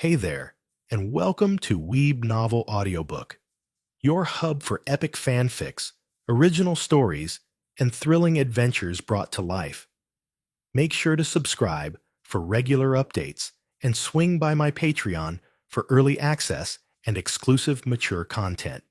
Hey there, and welcome to Weeb Novel Audiobook, your hub for epic fanfics, original stories, and thrilling adventures brought to life. Make sure to subscribe for regular updates and swing by my Patreon for early access and exclusive mature content.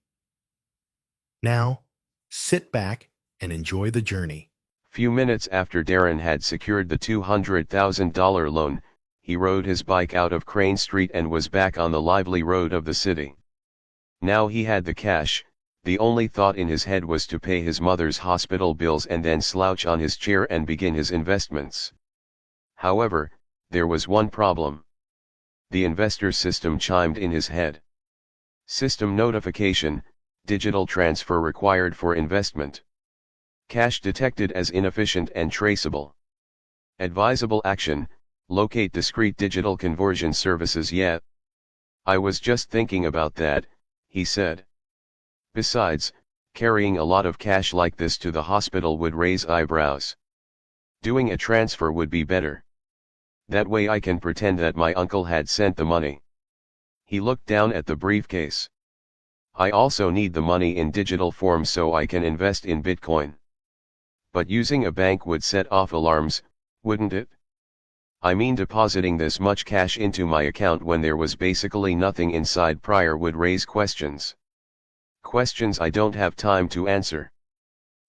Now, sit back and enjoy the journey. Few minutes after Darren had secured the $200,000 loan, he rode his bike out of Crane Street and was back on the lively road of the city. Now he had the cash, the only thought in his head was to pay his mother's hospital bills and then slouch on his chair and begin his investments. However, there was one problem. The investor system chimed in his head. System notification, digital transfer required for investment. Cash detected as inefficient and traceable. Advisable action, locate discrete digital conversion services yet. I was just thinking about that, he said. Besides, carrying a lot of cash like this to the hospital would raise eyebrows. Doing a transfer would be better. That way I can pretend that my uncle had sent the money. He looked down at the briefcase. I also need the money in digital form so I can invest in Bitcoin. But using a bank would set off alarms, wouldn't it? I mean, depositing this much cash into my account when there was basically nothing inside prior would raise questions. Questions I don't have time to answer.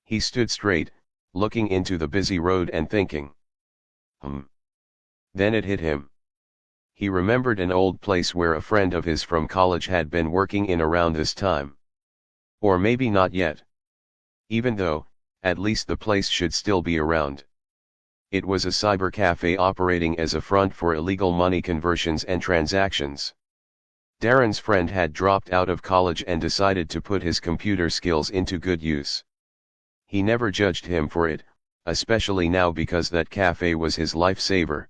He stood straight, looking into the busy road and thinking. Then it hit him. He remembered an old place where a friend of his from college had been working in around this time. Or maybe not yet. Even though, at least the place should still be around. It was a cyber cafe operating as a front for illegal money conversions and transactions. Darren's friend had dropped out of college and decided to put his computer skills into good use. He never judged him for it, especially now because that cafe was his lifesaver.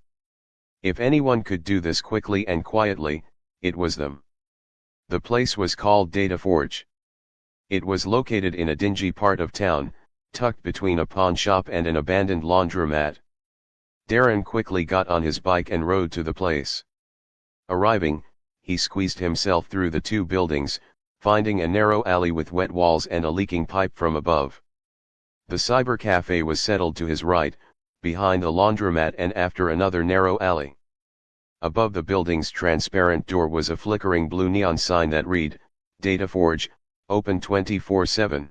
If anyone could do this quickly and quietly, it was them. The place was called Data Forge. It was located in a dingy part of town, tucked between a pawn shop and an abandoned laundromat. Darren quickly got on his bike and rode to the place. Arriving, he squeezed himself through the two buildings, finding a narrow alley with wet walls and a leaking pipe from above. The cyber cafe was settled to his right, behind the laundromat and after another narrow alley. Above the building's transparent door was a flickering blue neon sign that read, Data Forge, open 24/7.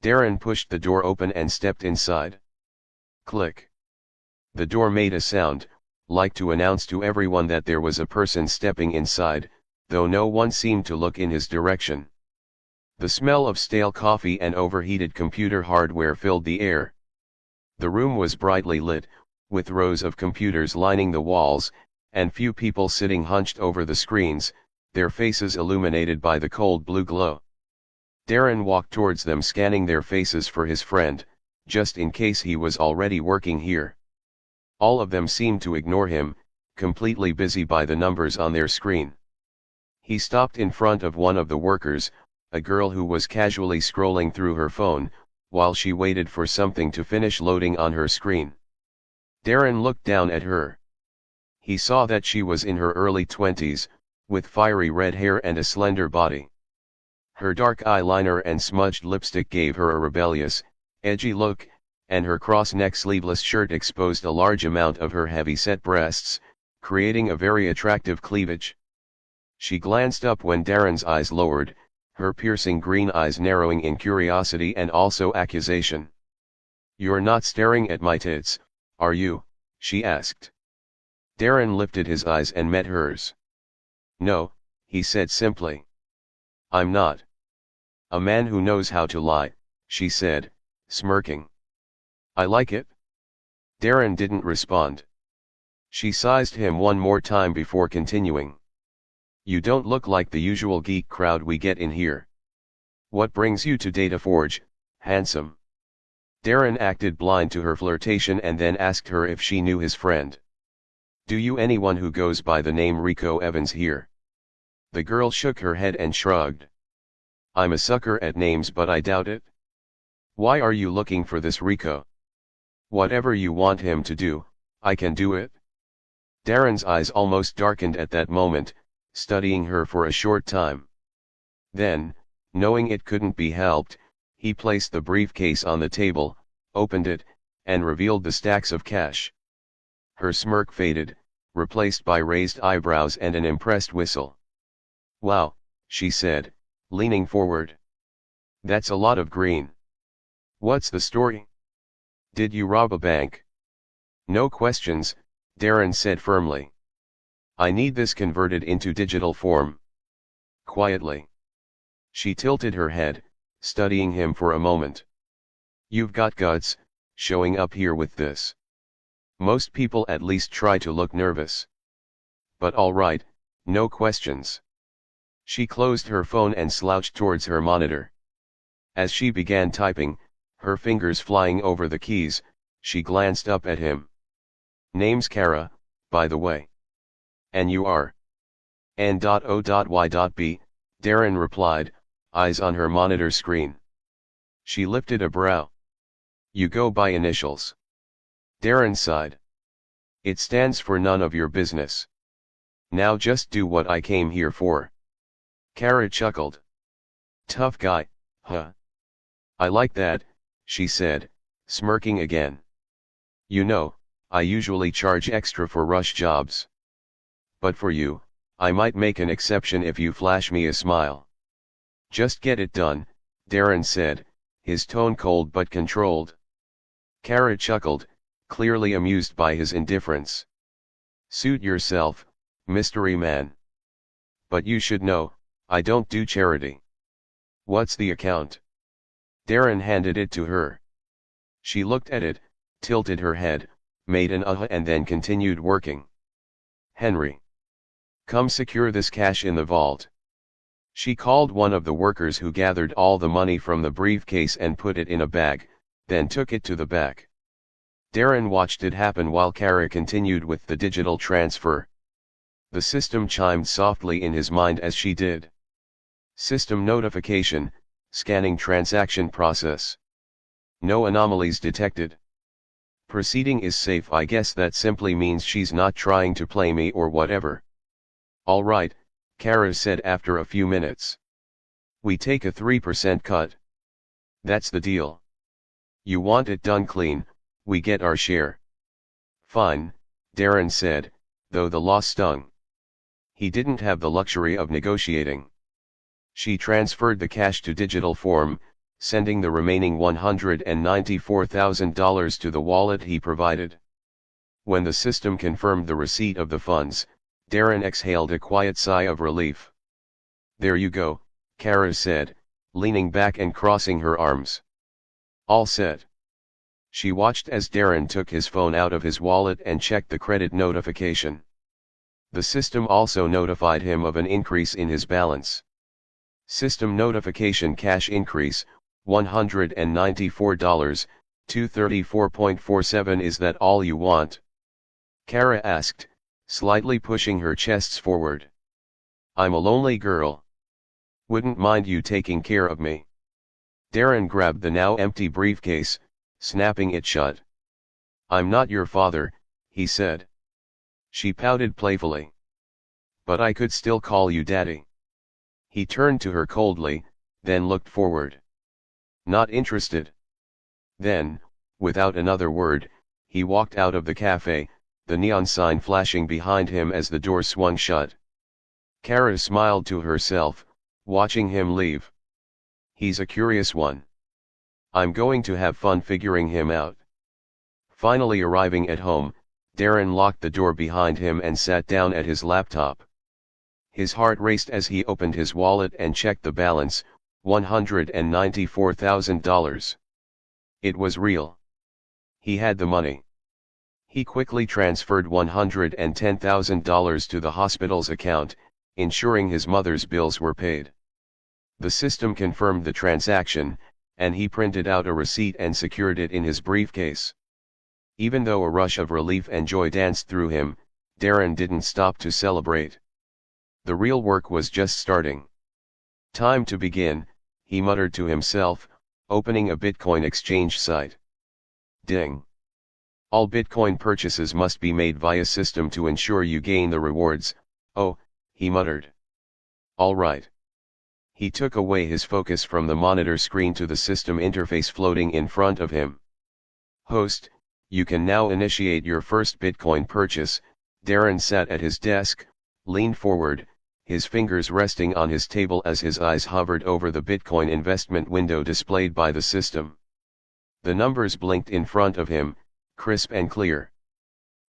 Darren pushed the door open and stepped inside. Click. The door made a sound, like to announce to everyone that there was a person stepping inside, though no one seemed to look in his direction. The smell of stale coffee and overheated computer hardware filled the air. The room was brightly lit, with rows of computers lining the walls, and few people sitting hunched over the screens, their faces illuminated by the cold blue glow. Darren walked towards them, scanning their faces for his friend, just in case he was already working here. All of them seemed to ignore him, completely busy by the numbers on their screen. He stopped in front of one of the workers, a girl who was casually scrolling through her phone, while she waited for something to finish loading on her screen. Darren looked down at her. He saw that she was in her early 20s, with fiery red hair and a slender body. Her dark eyeliner and smudged lipstick gave her a rebellious, edgy look, and her cross-neck sleeveless shirt exposed a large amount of her heavy-set breasts, creating a very attractive cleavage. She glanced up when Darren's eyes lowered, her piercing green eyes narrowing in curiosity and also accusation. "You're not staring at my tits, are you?" she asked. Darren lifted his eyes and met hers. "No," he said simply. "I'm not." "A man who knows how to lie," she said, smirking. "I like it." Darren didn't respond. She sized him one more time before continuing. "You don't look like the usual geek crowd we get in here. What brings you to Data Forge, handsome?" Darren acted blind to her flirtation and then asked her if she knew his friend. "Do you anyone who goes by the name Rico Evans here?" The girl shook her head and shrugged. "I'm a sucker at names, but I doubt it. Why are you looking for this Rico?" "Whatever you want him to do, I can do it." Darren's eyes almost darkened at that moment, studying her for a short time. Then, knowing it couldn't be helped, he placed the briefcase on the table, opened it, and revealed the stacks of cash. Her smirk faded, replaced by raised eyebrows and an impressed whistle. "Wow," she said, leaning forward. "That's a lot of green. What's the story? Did you rob a bank?" "No questions," Darren said firmly. "I need this converted into digital form." Quietly. She tilted her head, studying him for a moment. "You've got guts, showing up here with this. Most people at least try to look nervous. But all right, no questions." She closed her phone and slouched towards her monitor. As she began typing, her fingers flying over the keys, she glanced up at him. "Name's Kara, by the way." "And you are?" N.O.Y.B, Darren replied, eyes on her monitor screen. She lifted a brow. "You go by initials." Darren sighed. "It stands for none of your business. Now just do what I came here for." Kara chuckled. "Tough guy, huh?" "I like that," she said, smirking again. "You know, I usually charge extra for rush jobs. But for you, I might make an exception if you flash me a smile." "Just get it done," Darren said, his tone cold but controlled. Kara chuckled, clearly amused by his indifference. "Suit yourself, mystery man. But you should know, I don't do charity." "What's the account?" Darren handed it to her. She looked at it, tilted her head, made an and then continued working. "Henry. Come secure this cash in the vault." She called one of the workers who gathered all the money from the briefcase and put it in a bag, then took it to the back. Darren watched it happen while Kara continued with the digital transfer. The system chimed softly in his mind as she did. "System notification, scanning transaction process. No anomalies detected. Proceeding is safe. I guess that simply means she's not trying to play me or whatever." "All right," Kara said after a few minutes. "We take a 3% cut. That's the deal. You want it done clean, we get our share." "Fine," Darren said, though the loss stung. He didn't have the luxury of negotiating. She transferred the cash to digital form, sending the remaining $194,000 to the wallet he provided. When the system confirmed the receipt of the funds, Darren exhaled a quiet sigh of relief. "There you go," Kara said, leaning back and crossing her arms. "All set." She watched as Darren took his phone out of his wallet and checked the credit notification. The system also notified him of an increase in his balance. System notification: cash increase, $194, 234.47. "Is that all you want?" Kara asked, slightly pushing her chests forward. "I'm a lonely girl. Wouldn't mind you taking care of me." Darren grabbed the now empty briefcase, snapping it shut. "I'm not your father," he said. She pouted playfully. "But I could still call you daddy." He turned to her coldly, then looked forward. "Not interested." Then, without another word, he walked out of the cafe, the neon sign flashing behind him as the door swung shut. Kara smiled to herself, watching him leave. "He's a curious one. I'm going to have fun figuring him out." Finally arriving at home, Darren locked the door behind him and sat down at his laptop. His heart raced as he opened his wallet and checked the balance, $194,000. It was real. He had the money. He quickly transferred $110,000 to the hospital's account, ensuring his mother's bills were paid. The system confirmed the transaction, and he printed out a receipt and secured it in his briefcase. Even though a rush of relief and joy danced through him, Darren didn't stop to celebrate. The real work was just starting. "Time to begin," he muttered to himself, opening a Bitcoin exchange site. Ding. All Bitcoin purchases must be made via system to ensure you gain the rewards. Oh, he muttered. All right. He took away his focus from the monitor screen to the system interface floating in front of him. Host, you can now initiate your first Bitcoin purchase. Darren sat at his desk, leaned forward, his fingers resting on his table as his eyes hovered over the Bitcoin investment window displayed by the system. The numbers blinked in front of him, crisp and clear.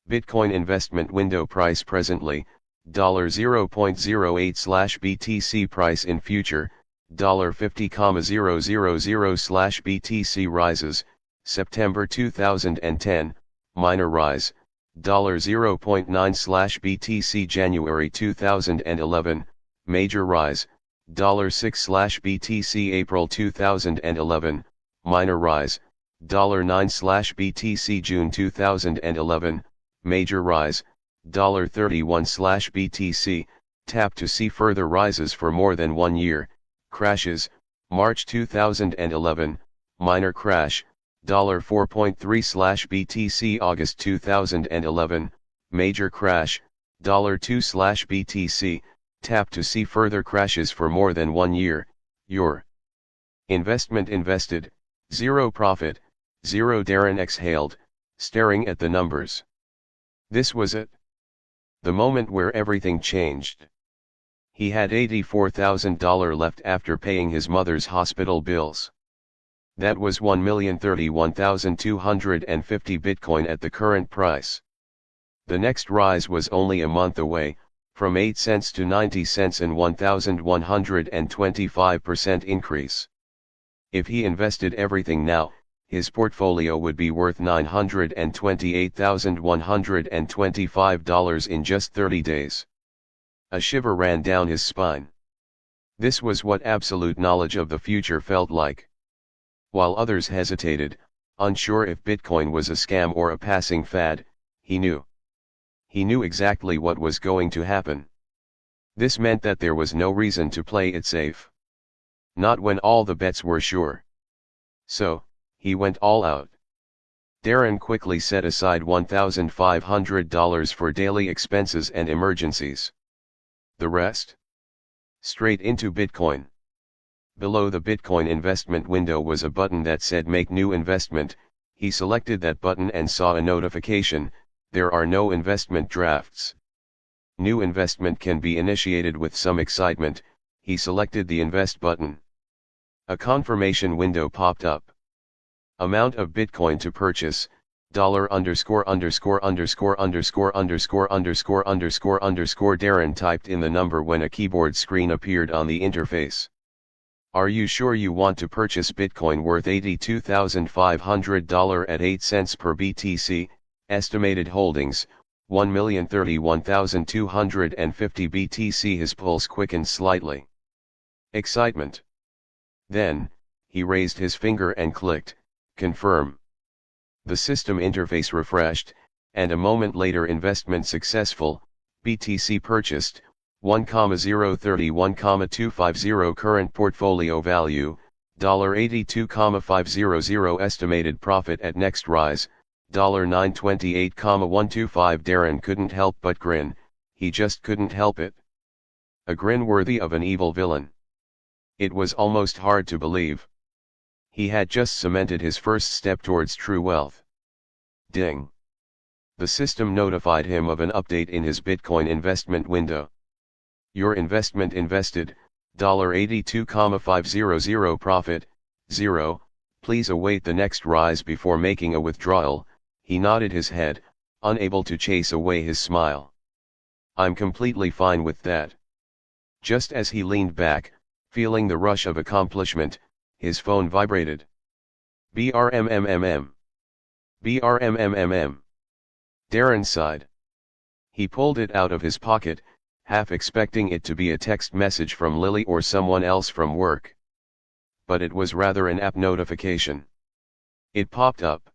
Bitcoin investment window price presently, $0.08/BTC price in future, $50,000/BTC rises, September 2010, minor rise, $0.9/BTC January 2011, major rise, $6/BTC April 2011, minor rise, $9/BTC June 2011, major rise, $31/BTC, tap to see further rises for more than 1 year, crashes, March 2011, minor crash, $4.3/BTC August 2011, major crash, $2/BTC, tap to see further crashes for more than 1 year, your investment invested, 0 profit, 0. Darren exhaled, staring at the numbers. This was it. The moment where everything changed. He had $84,000 left after paying his mother's hospital bills. That was 1,031,250 Bitcoin at the current price. The next rise was only a month away, from 8 cents to 90 cents, and 1,125% increase. If he invested everything now, his portfolio would be worth $928,125 in just 30 days. A shiver ran down his spine. This was what absolute knowledge of the future felt like. While others hesitated, unsure if Bitcoin was a scam or a passing fad, he knew. He knew exactly what was going to happen. This meant that there was no reason to play it safe. Not when all the bets were sure. So, he went all out. Darren quickly set aside $1,500 for daily expenses and emergencies. The rest? Straight into Bitcoin. Below the Bitcoin investment window was a button that said Make New Investment. He selected that button and saw a notification, there are no investment drafts. New investment can be initiated with some excitement. He selected the Invest button. A confirmation window popped up. Amount of Bitcoin to purchase, $________________________ Darren typed in the number when a keyboard screen appeared on the interface. Are you sure you want to purchase Bitcoin worth $82,500 at 8 cents per BTC, estimated holdings, 1,031,250 BTC? His pulse quickened slightly. Excitement. Then, he raised his finger and clicked, Confirm. The system interface refreshed, and a moment later investment successful, BTC purchased, 1,031,250 current portfolio value, $82,500 estimated profit at next rise, $928,125. Darren couldn't help but grin, he just couldn't help it. A grin worthy of an evil villain. It was almost hard to believe. He had just cemented his first step towards true wealth. Ding. The system notified him of an update in his Bitcoin investment window. Your investment invested, $82,500 profit, 0, please await the next rise before making a withdrawal. He nodded his head, unable to chase away his smile. I'm completely fine with that. Just as he leaned back, feeling the rush of accomplishment, his phone vibrated. BRMMMM. BRMMMM. Darren sighed. He pulled it out of his pocket, half expecting it to be a text message from Lily or someone else from work. But it was rather an app notification. It popped up.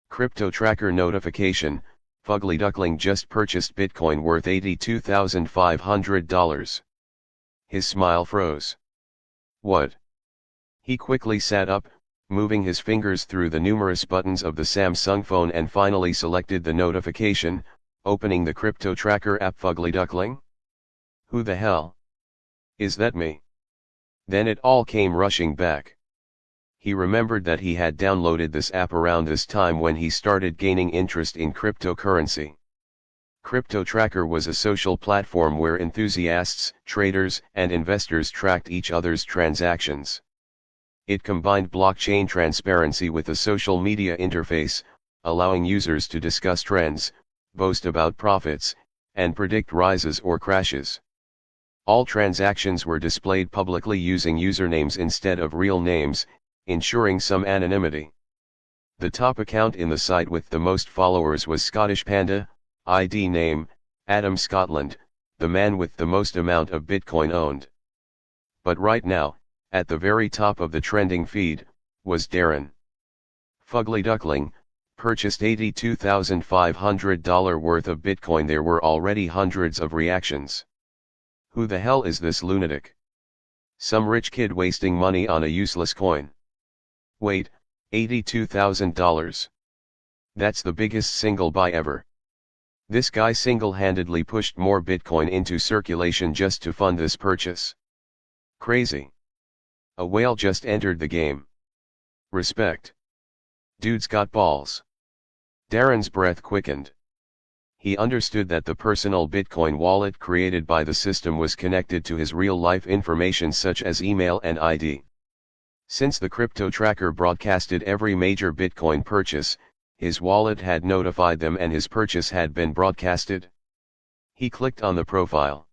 Crypto tracker notification, Fugly Duckling just purchased Bitcoin worth $82,500. His smile froze. What? He quickly sat up, moving his fingers through the numerous buttons of the Samsung phone and finally selected the notification, opening the crypto tracker app. Fugly Duckling? Who the hell? Is that me? Then it all came rushing back. He remembered that he had downloaded this app around this time when he started gaining interest in cryptocurrency. Crypto Tracker was a social platform where enthusiasts, traders, and investors tracked each other's transactions. It combined blockchain transparency with a social media interface, allowing users to discuss trends, boast about profits, and predict rises or crashes. All transactions were displayed publicly using usernames instead of real names, ensuring some anonymity. The top account in the site with the most followers was Scottish Panda, ID name, Adam Scotland, the man with the most amount of Bitcoin owned. But right now, at the very top of the trending feed, was Darren. Fugly Duckling, purchased $82,500 worth of Bitcoin. There were already hundreds of reactions. Who the hell is this lunatic? Some rich kid wasting money on a useless coin. Wait, $82,000. That's the biggest single buy ever. This guy single-handedly pushed more Bitcoin into circulation just to fund this purchase. Crazy. A whale just entered the game. Respect. Dude's got balls. Darren's breath quickened. He understood that the personal Bitcoin wallet created by the system was connected to his real-life information such as email and ID. Since the crypto tracker broadcasted every major Bitcoin purchase, his wallet had notified them and his purchase had been broadcasted. He clicked on the profile.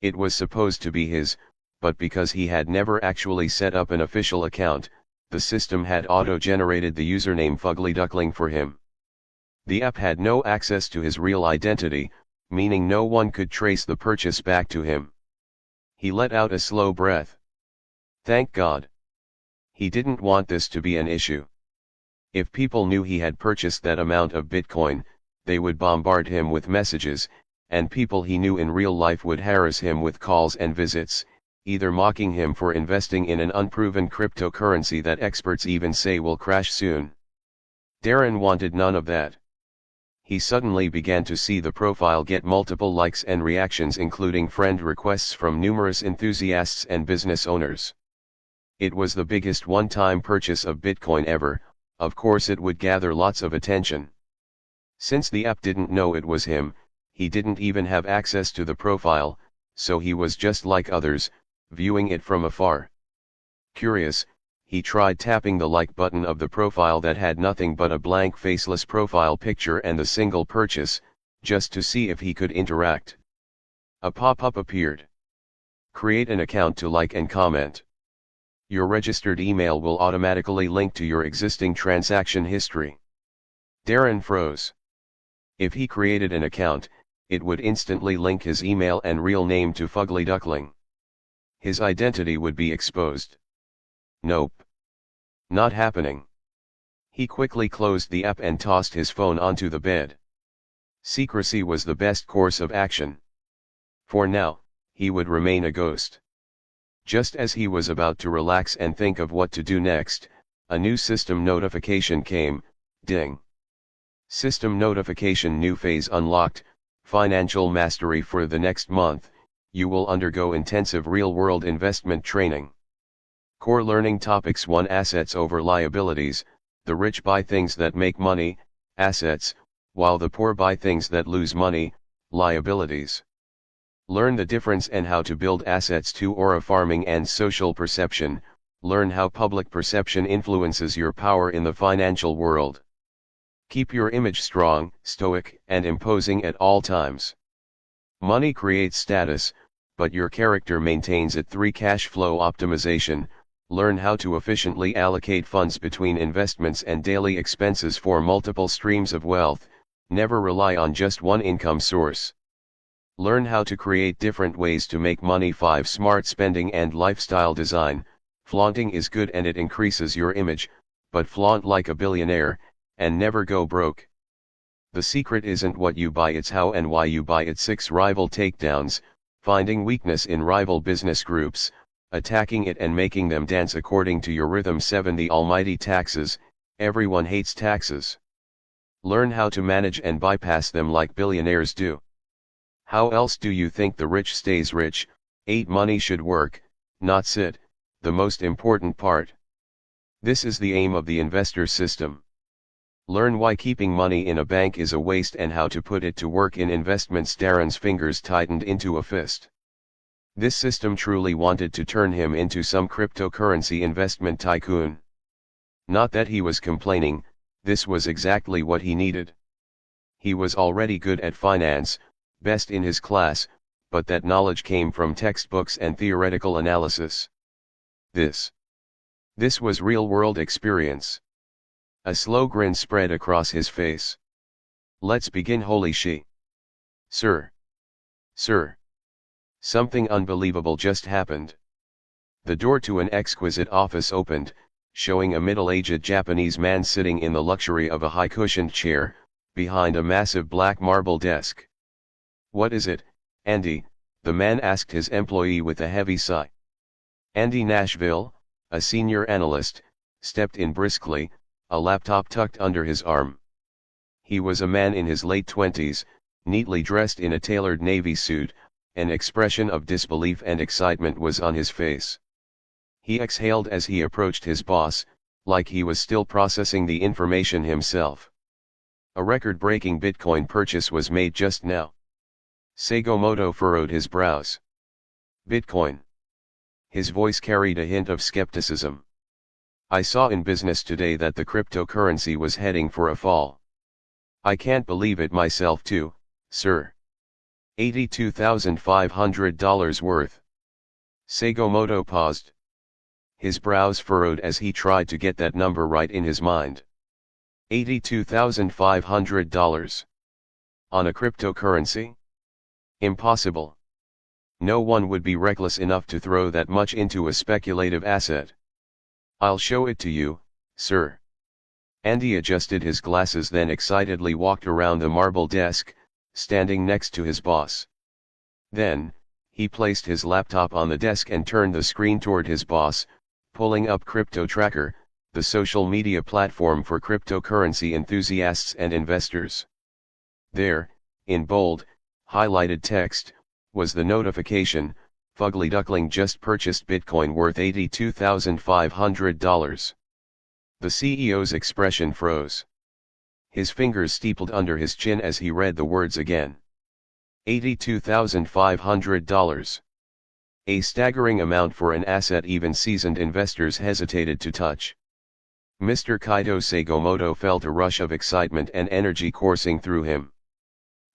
It was supposed to be his, but because he had never actually set up an official account, the system had auto-generated the username Fugly Duckling for him. The app had no access to his real identity, meaning no one could trace the purchase back to him. He let out a slow breath. Thank God. He didn't want this to be an issue. If people knew he had purchased that amount of Bitcoin, they would bombard him with messages, and people he knew in real life would harass him with calls and visits, either mocking him for investing in an unproven cryptocurrency that experts even say will crash soon. Darren wanted none of that. He suddenly began to see the profile get multiple likes and reactions, including friend requests from numerous enthusiasts and business owners. It was the biggest one-time purchase of Bitcoin ever. Of course it would gather lots of attention. Since the app didn't know it was him, he didn't even have access to the profile, so he was just like others, viewing it from afar. Curious, he tried tapping the like button of the profile that had nothing but a blank faceless profile picture and the single purchase, just to see if he could interact. A pop-up appeared. Create an account to like and comment. Your registered email will automatically link to your existing transaction history. Darren froze. If he created an account, it would instantly link his email and real name to Fugly Duckling. His identity would be exposed. Nope. Not happening. He quickly closed the app and tossed his phone onto the bed. Secrecy was the best course of action. For now, he would remain a ghost. Just as he was about to relax and think of what to do next, a new system notification came. Ding. System notification: new phase unlocked, financial mastery. For the next month, you will undergo intensive real-world investment training. Core learning topics: 1. Assets over liabilities. The rich buy things that make money, assets, while the poor buy things that lose money, liabilities. Learn the difference and how to build assets. 2. Aura farming and social perception. Learn how public perception influences your power in the financial world. Keep your image strong, stoic, and imposing at all times. Money creates status, but your character maintains it. 3. Cash flow optimization. Learn how to efficiently allocate funds between investments and daily expenses for multiple streams of wealth. Never rely on just one income source. Learn how to create different ways to make money. 5. Smart spending and lifestyle design. Flaunting is good and it increases your image, but flaunt like a billionaire, and never go broke. The secret isn't what you buy, it's how and why you buy it. 6. Rival takedowns. Finding weakness in rival business groups. attacking it and making them dance according to your rhythm. 7. The almighty taxes. Everyone hates taxes. Learn how to manage and bypass them like billionaires do. How else do you think the rich stays rich? 8. Money should work, not sit, the most important part. This is the aim of the investor system. Learn why keeping money in a bank is a waste and how to put it to work in investments. Darren's fingers tightened into a fist. This system truly wanted to turn him into some cryptocurrency investment tycoon. Not that he was complaining, this was exactly what he needed. He was already good at finance, best in his class, but that knowledge came from textbooks and theoretical analysis. This was real-world experience. A slow grin spread across his face. Let's begin. Holy she. Sir. Something unbelievable just happened. The door to an exquisite office opened, showing a middle-aged Japanese man sitting in the luxury of a high-cushioned chair, behind a massive black marble desk. What is it, Andy? The man asked his employee with a heavy sigh. Andy Nashville, a senior analyst, stepped in briskly, a laptop tucked under his arm. He was a man in his late 20s, neatly dressed in a tailored navy suit. An expression of disbelief and excitement was on his face. He exhaled as he approached his boss, like he was still processing the information himself. A record-breaking Bitcoin purchase was made just now. Sakamoto furrowed his brows. Bitcoin. His voice carried a hint of skepticism. I saw in business today that the cryptocurrency was heading for a fall. I can't believe it myself too, sir. $82,500 worth. Sakamoto paused. His brows furrowed as he tried to get that number right in his mind. $82,500. On a cryptocurrency? Impossible. No one would be reckless enough to throw that much into a speculative asset. I'll show it to you, sir. Andy adjusted his glasses, then excitedly walked around the marble desk, standing next to his boss. Then, he placed his laptop on the desk and turned the screen toward his boss, pulling up Crypto Tracker, the social media platform for cryptocurrency enthusiasts and investors. There, in bold, highlighted text, was the notification: Fugly Duckling just purchased Bitcoin worth $82,500. The CEO's expression froze. His fingers steepled under his chin as he read the words again. $82,500. A staggering amount for an asset even seasoned investors hesitated to touch. Mr. Kaito Sakamoto felt a rush of excitement and energy coursing through him.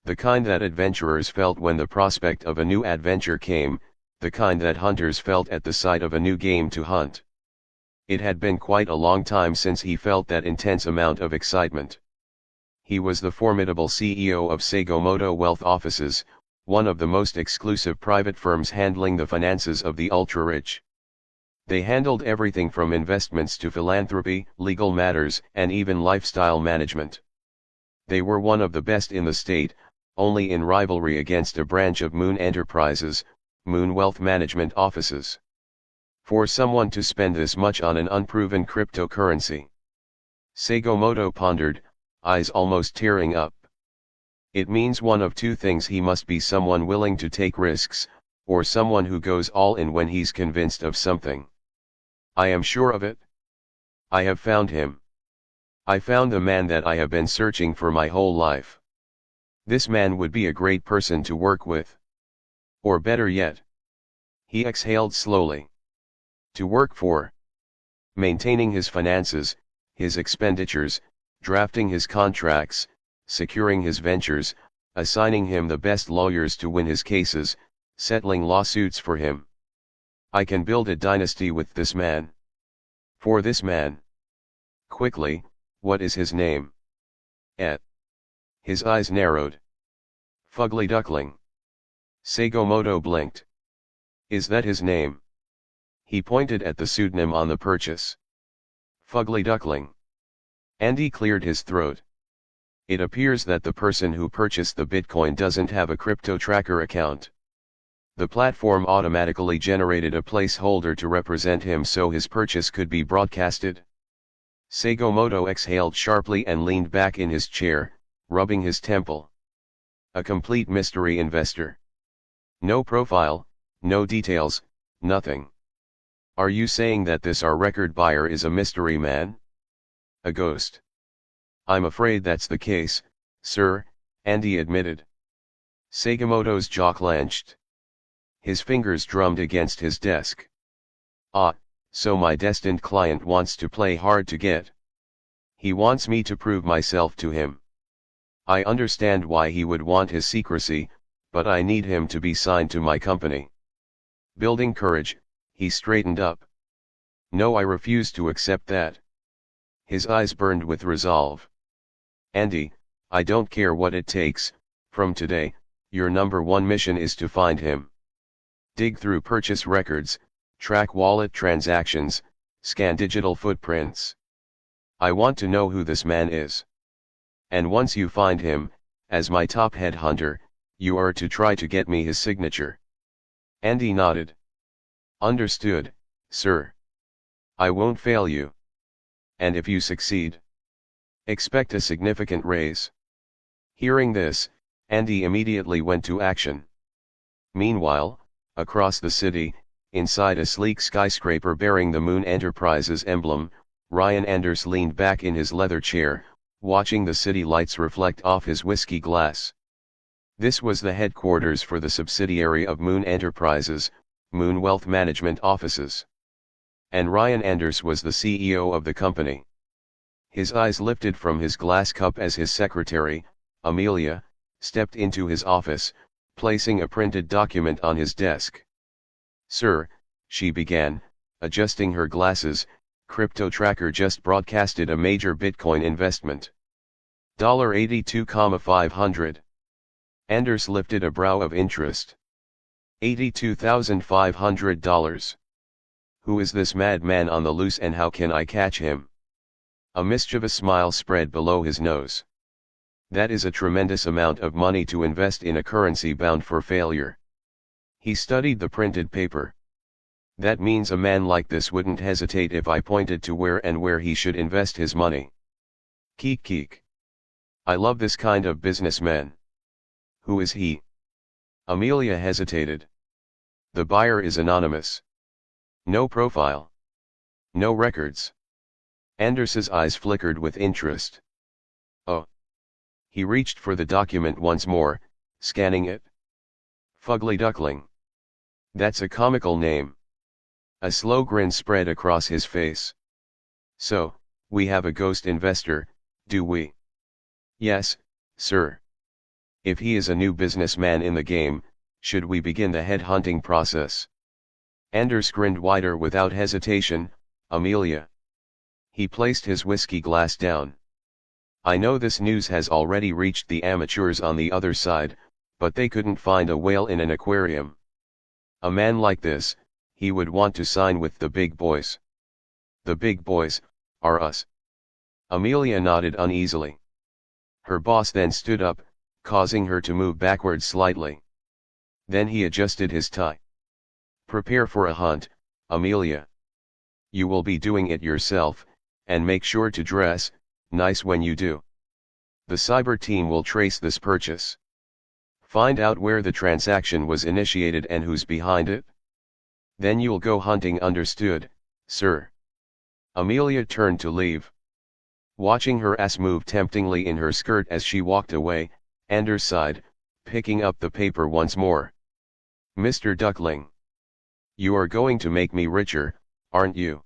The kind that adventurers felt when the prospect of a new adventure came, the kind that hunters felt at the sight of a new game to hunt. It had been quite a long time since he felt that intense amount of excitement. He was the formidable CEO of Sakamoto Wealth Offices, one of the most exclusive private firms handling the finances of the ultra-rich. They handled everything from investments to philanthropy, legal matters, and even lifestyle management. They were one of the best in the state, only in rivalry against a branch of Moon Enterprises, Moon Wealth Management Offices. For someone to spend this much on an unproven cryptocurrency. Sakamoto pondered, eyes almost tearing up. It means one of two things: he must be someone willing to take risks, or someone who goes all in when he's convinced of something. I am sure of it. I have found him. I found the man that I have been searching for my whole life. This man would be a great person to work with. Or better yet. He exhaled slowly. To work for. Maintaining his finances, his expenditures, drafting his contracts, securing his ventures, assigning him the best lawyers to win his cases, settling lawsuits for him. I can build a dynasty with this man. For this man. Quickly, what is his name? His eyes narrowed. Fugly Duckling. Sakamoto blinked. Is that his name? He pointed at the pseudonym on the purchase. Fugly Duckling. Andy cleared his throat. It appears that the person who purchased the Bitcoin doesn't have a crypto tracker account. The platform automatically generated a placeholder to represent him so his purchase could be broadcasted. Sakamoto exhaled sharply and leaned back in his chair, rubbing his temple. A complete mystery investor. No profile, no details, nothing. Are you saying that this our record buyer is a mystery man? A ghost? I'm afraid that's the case, sir, Andy admitted. Sakamoto's jaw clenched. His fingers drummed against his desk. Ah, so my destined client wants to play hard to get. He wants me to prove myself to him. I understand why he would want his secrecy, but I need him to be signed to my company. Building courage, he straightened up. No, I refuse to accept that. His eyes burned with resolve. Andy, I don't care what it takes, from today, your #1 mission is to find him. Dig through purchase records, track wallet transactions, scan digital footprints. I want to know who this man is. And once you find him, as my top headhunter, you are to try to get me his signature. Andy nodded. Understood, sir. I won't fail you. And if you succeed, expect a significant raise. Hearing this, Andy immediately went to action. Meanwhile, across the city, inside a sleek skyscraper bearing the Moon Enterprises emblem, Ryan Anders leaned back in his leather chair, watching the city lights reflect off his whiskey glass. This was the headquarters for the subsidiary of Moon Enterprises, Moon Wealth Management Offices. And Ryan Anders was the CEO of the company. His eyes lifted from his glass cup as his secretary, Amelia, stepped into his office, placing a printed document on his desk. Sir, she began, adjusting her glasses, Crypto Tracker just broadcasted a major Bitcoin investment. $82,500. Anders lifted a brow of interest. $82,500. Who is this madman on the loose and how can I catch him? A mischievous smile spread below his nose. That is a tremendous amount of money to invest in a currency bound for failure. He studied the printed paper. That means a man like this wouldn't hesitate if I pointed to where he should invest his money. Keek keek. I love this kind of businessman. Who is he? Amelia hesitated. The buyer is anonymous. No profile. No records. Anders's eyes flickered with interest. Oh. He reached for the document once more, scanning it. Fugly Duckling. That's a comical name. A slow grin spread across his face. So, we have a ghost investor, do we? Yes, sir. If he is a new businessman in the game, should we begin the headhunting process? Anders grinned wider without hesitation. Amelia. He placed his whiskey glass down. I know this news has already reached the amateurs on the other side, but they couldn't find a whale in an aquarium. A man like this, he would want to sign with the big boys. The big boys, are us. Amelia nodded uneasily. Her boss then stood up, causing her to move backward slightly. Then he adjusted his tie. Prepare for a hunt, Amelia. You will be doing it yourself, and make sure to dress nice when you do. The cyber team will trace this purchase. Find out where the transaction was initiated and who's behind it. Then you'll go hunting, understood, sir. Amelia turned to leave. Watching her ass move temptingly in her skirt as she walked away, Anders sighed, picking up the paper once more. Mr. Duckling. You are going to make me richer, aren't you?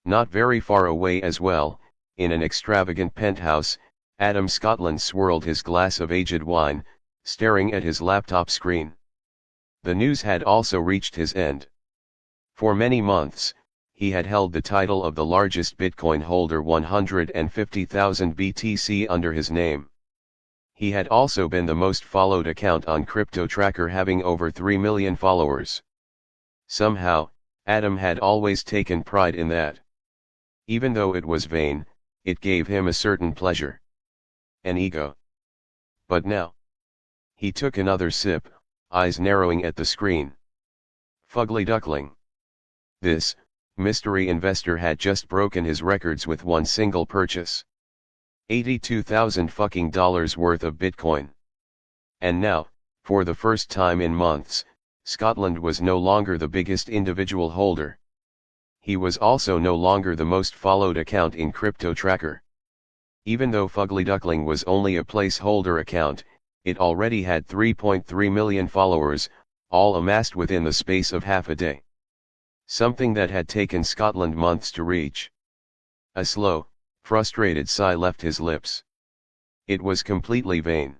Not very far away as well, in an extravagant penthouse, Adam Scotland swirled his glass of aged wine, staring at his laptop screen. The news had also reached his end. For many months, he had held the title of the largest Bitcoin holder, 150,000 BTC under his name. He had also been the most followed account on Crypto Tracker, having over 3 million followers. Somehow, Adam had always taken pride in that. Even though it was vain, it gave him a certain pleasure. An ego. But now. He took another sip, eyes narrowing at the screen. Fugly duckling. This mystery investor had just broken his records with one single purchase. 82,000 fucking dollars worth of Bitcoin. And now, for the first time in months, Scotland was no longer the biggest individual holder. He was also no longer the most followed account in Crypto Tracker. Even though Fugly Duckling was only a placeholder account, it already had 3.3 million followers, all amassed within the space of half a day. Something that had taken Scotland months to reach. A slow, frustrated sigh left his lips. It was completely vain.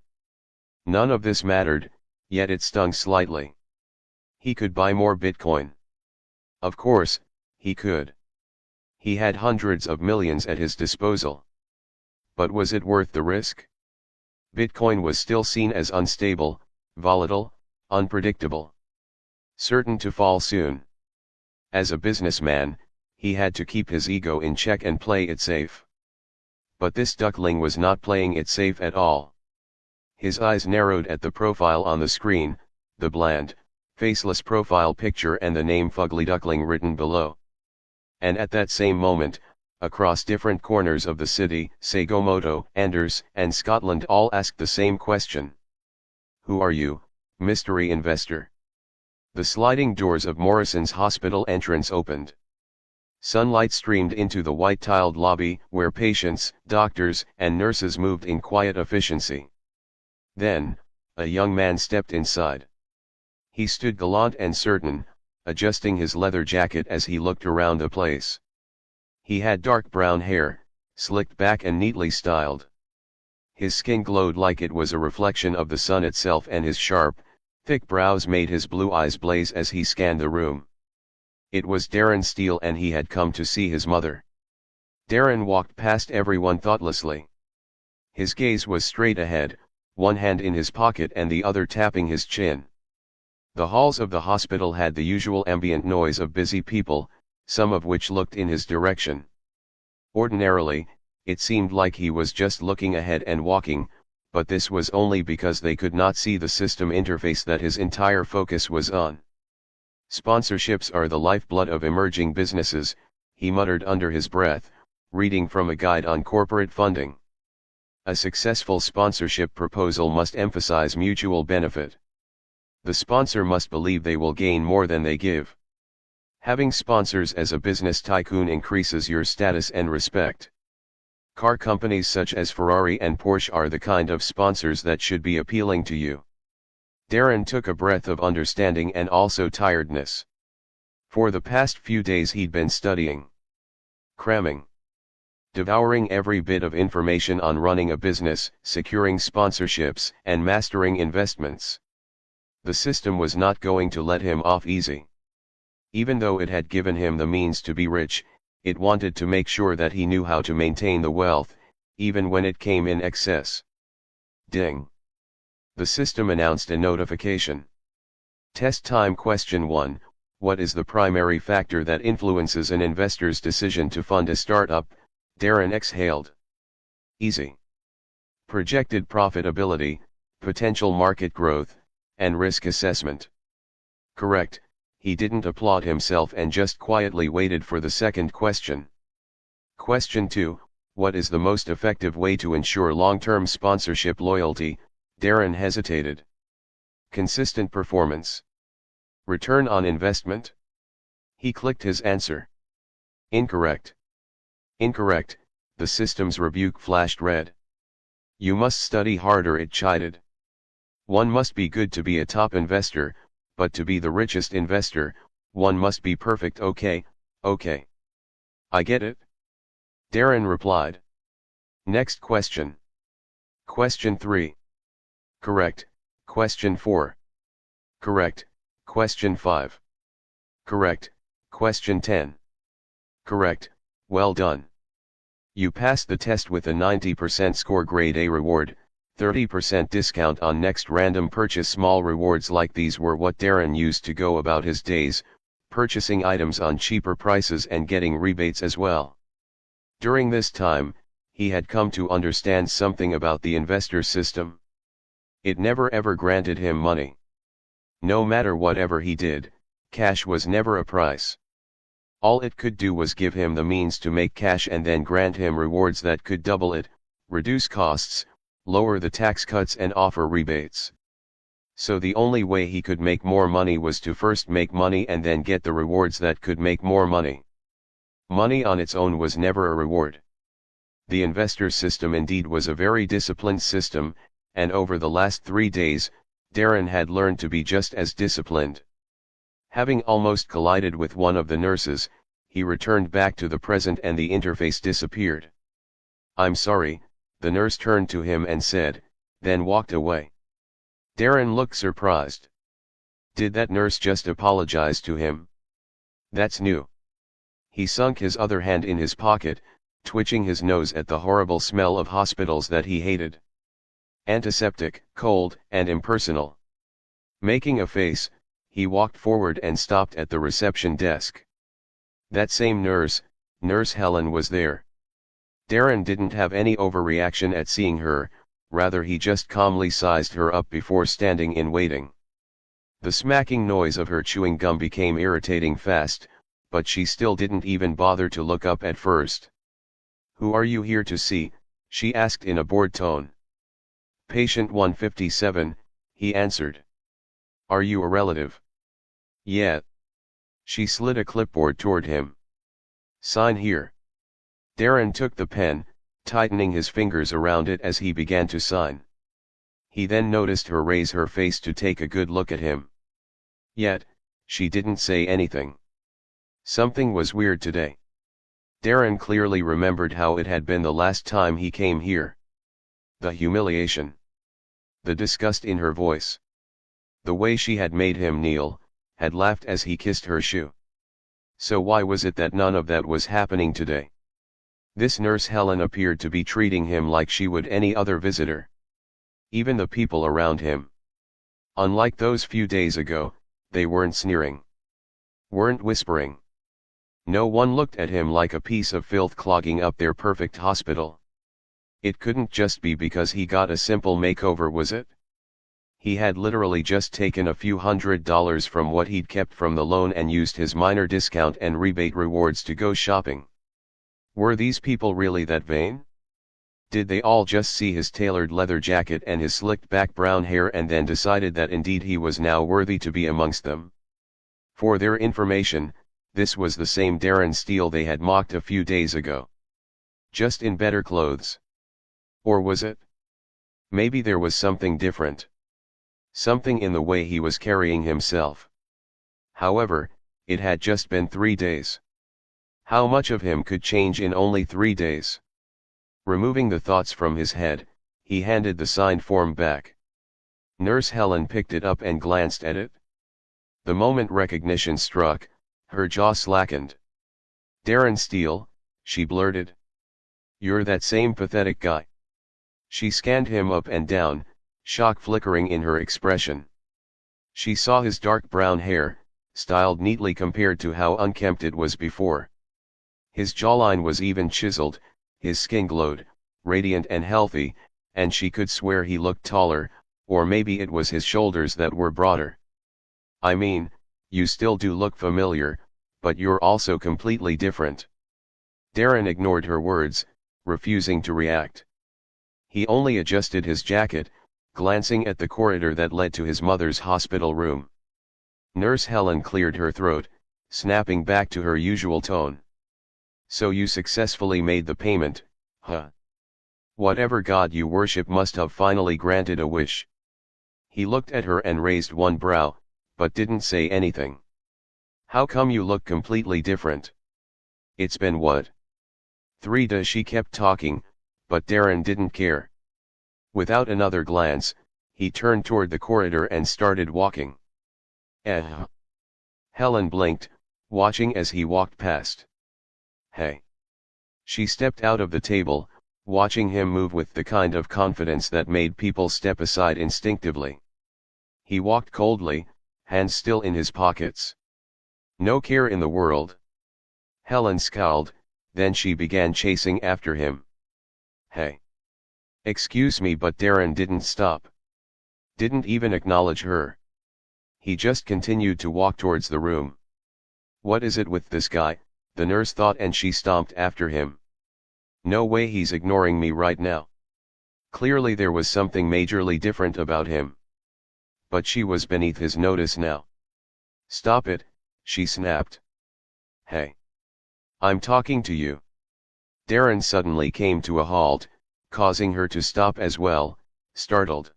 None of this mattered, yet it stung slightly. He could buy more Bitcoin. Of course, he could. He had hundreds of millions at his disposal. But was it worth the risk? Bitcoin was still seen as unstable, volatile, unpredictable. Certain to fall soon. As a businessman, he had to keep his ego in check and play it safe. But this duckling was not playing it safe at all. His eyes narrowed at the profile on the screen, the bland, faceless profile picture and the name Fugly Duckling written below. And at that same moment, across different corners of the city, Sagomoto, Anders, and Scotland all asked the same question. Who are you, mystery investor? The sliding doors of Morrison's hospital entrance opened. Sunlight streamed into the white-tiled lobby, where patients, doctors, and nurses moved in quiet efficiency. Then, a young man stepped inside. He stood gallant and certain, adjusting his leather jacket as he looked around the place. He had dark brown hair, slicked back and neatly styled. His skin glowed like it was a reflection of the sun itself, and his sharp, thick brows made his blue eyes blaze as he scanned the room. It was Darren Steele, and he had come to see his mother. Darren walked past everyone thoughtlessly. His gaze was straight ahead, one hand in his pocket and the other tapping his chin. The halls of the hospital had the usual ambient noise of busy people, some of which looked in his direction. Ordinarily, it seemed like he was just looking ahead and walking, but this was only because they could not see the system interface that his entire focus was on. Sponsorships are the lifeblood of emerging businesses, he muttered under his breath, reading from a guide on corporate funding. A successful sponsorship proposal must emphasize mutual benefit. The sponsor must believe they will gain more than they give. Having sponsors as a business tycoon increases your status and respect. Car companies such as Ferrari and Porsche are the kind of sponsors that should be appealing to you. Darren took a breath of understanding and also tiredness. For the past few days he'd been studying, cramming, devouring every bit of information on running a business, securing sponsorships, and mastering investments. The system was not going to let him off easy. Even though it had given him the means to be rich, it wanted to make sure that he knew how to maintain the wealth, even when it came in excess. Ding. The system announced a notification. Test time. Question 1. What is the primary factor that influences an investor's decision to fund a startup? Darren exhaled. Easy. Projected profitability, potential market growth, and risk assessment. Correct. He didn't applaud himself and just quietly waited for the second question. Question 2. What is the most effective way to ensure long-term sponsorship loyalty? Darren hesitated. Consistent performance. Return on investment? He clicked his answer. Incorrect. Incorrect, the system's rebuke flashed red. You must study harder, it chided. One must be good to be a top investor, but to be the richest investor, one must be perfect. Okay. I get it. Darren replied. Next question. Question 3. Correct. Question 4. Correct. Question 5. Correct. Question 10. Correct. Well done. You passed the test with a 90% score. Grade A reward, 30% discount on next random purchase. Small rewards like these were what Darren used to go about his days, purchasing items on cheaper prices and getting rebates as well. During this time, he had come to understand something about the investor system. It never ever granted him money. No matter whatever he did, cash was never a price. All it could do was give him the means to make cash and then grant him rewards that could double it, reduce costs, lower the tax cuts and offer rebates. So the only way he could make more money was to first make money and then get the rewards that could make more money. Money on its own was never a reward. The investor system indeed was a very disciplined system, and over the last 3 days, Darren had learned to be just as disciplined. Having almost collided with one of the nurses, he returned back to the present and the interface disappeared. "I'm sorry," the nurse turned to him and said, then walked away. Darren looked surprised. Did that nurse just apologize to him? That's new. He sunk his other hand in his pocket, twitching his nose at the horrible smell of hospitals that he hated. Antiseptic, cold, and impersonal. Making a face, he walked forward and stopped at the reception desk. That same nurse, Nurse Helen, was there. Darren didn't have any overreaction at seeing her, rather he just calmly sized her up before standing in waiting. The smacking noise of her chewing gum became irritating fast, but she still didn't even bother to look up at first. "Who are you here to see?" she asked in a bored tone. "Patient 157, he answered. "Are you a relative?" "Yeah." She slid a clipboard toward him. "Sign here." Darren took the pen, tightening his fingers around it as he began to sign. He then noticed her raise her face to take a good look at him. Yet, she didn't say anything. Something was weird today. Darren clearly remembered how it had been the last time he came here. The humiliation. The disgust in her voice. The way she had made him kneel, had laughed as he kissed her shoe. So why was it that none of that was happening today? This Nurse Helen appeared to be treating him like she would any other visitor. Even the people around him. Unlike those few days ago, they weren't sneering. Weren't whispering. No one looked at him like a piece of filth clogging up their perfect hospital. It couldn't just be because he got a simple makeover, was it? He had literally just taken a few $100s from what he'd kept from the loan and used his minor discount and rebate rewards to go shopping. Were these people really that vain? Did they all just see his tailored leather jacket and his slicked back brown hair and then decided that indeed he was now worthy to be amongst them? For their information, this was the same Darren Steele they had mocked a few days ago. Just in better clothes. Or was it? Maybe there was something different. Something in the way he was carrying himself. However, it had just been 3 days. How much of him could change in only 3 days? Removing the thoughts from his head, he handed the signed form back. Nurse Helen picked it up and glanced at it. The moment recognition struck, her jaw slackened. "Darren Steele," she blurted. "You're that same pathetic guy." She scanned him up and down, shock flickering in her expression. She saw his dark brown hair, styled neatly compared to how unkempt it was before. His jawline was even chiseled, his skin glowed, radiant and healthy, and she could swear he looked taller, or maybe it was his shoulders that were broader. "I mean, you still do look familiar, but you're also completely different." Darren ignored her words, refusing to react. He only adjusted his jacket, glancing at the corridor that led to his mother's hospital room. Nurse Helen cleared her throat, snapping back to her usual tone. "So you successfully made the payment, huh? Whatever god you worship must have finally granted a wish." He looked at her and raised one brow, but didn't say anything. "How come you look completely different? It's been what? 3 days?" She kept talking, but Darren didn't care. Without another glance, he turned toward the corridor and started walking. "Eh?" Helen blinked, watching as he walked past. "Hey." She stepped out of the table, watching him move with the kind of confidence that made people step aside instinctively. He walked coldly, hands still in his pockets. No care in the world. Helen scowled, then she began chasing after him. "Hey." "Excuse me," but Darren didn't stop. Didn't even acknowledge her. He just continued to walk towards the room. What is it with this guy, the nurse thought, and she stomped after him. No way he's ignoring me right now. Clearly there was something majorly different about him. But she was beneath his notice now. Stop it, she snapped. Hey. I'm talking to you. Darren suddenly came to a halt, causing her to stop as well, startled.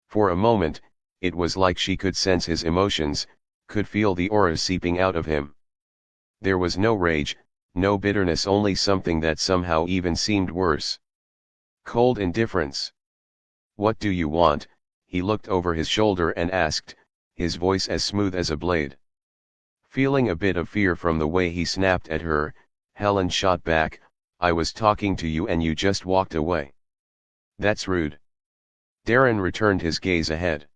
For a moment, it was like she could sense his emotions, could feel the aura seeping out of him. There was no rage, no bitterness, only something that somehow even seemed worse. Cold indifference. What do you want? He looked over his shoulder and asked, his voice as smooth as a blade. Feeling a bit of fear from the way he snapped at her, Helen shot back, I was talking to you and you just walked away. That's rude. Darren returned his gaze ahead.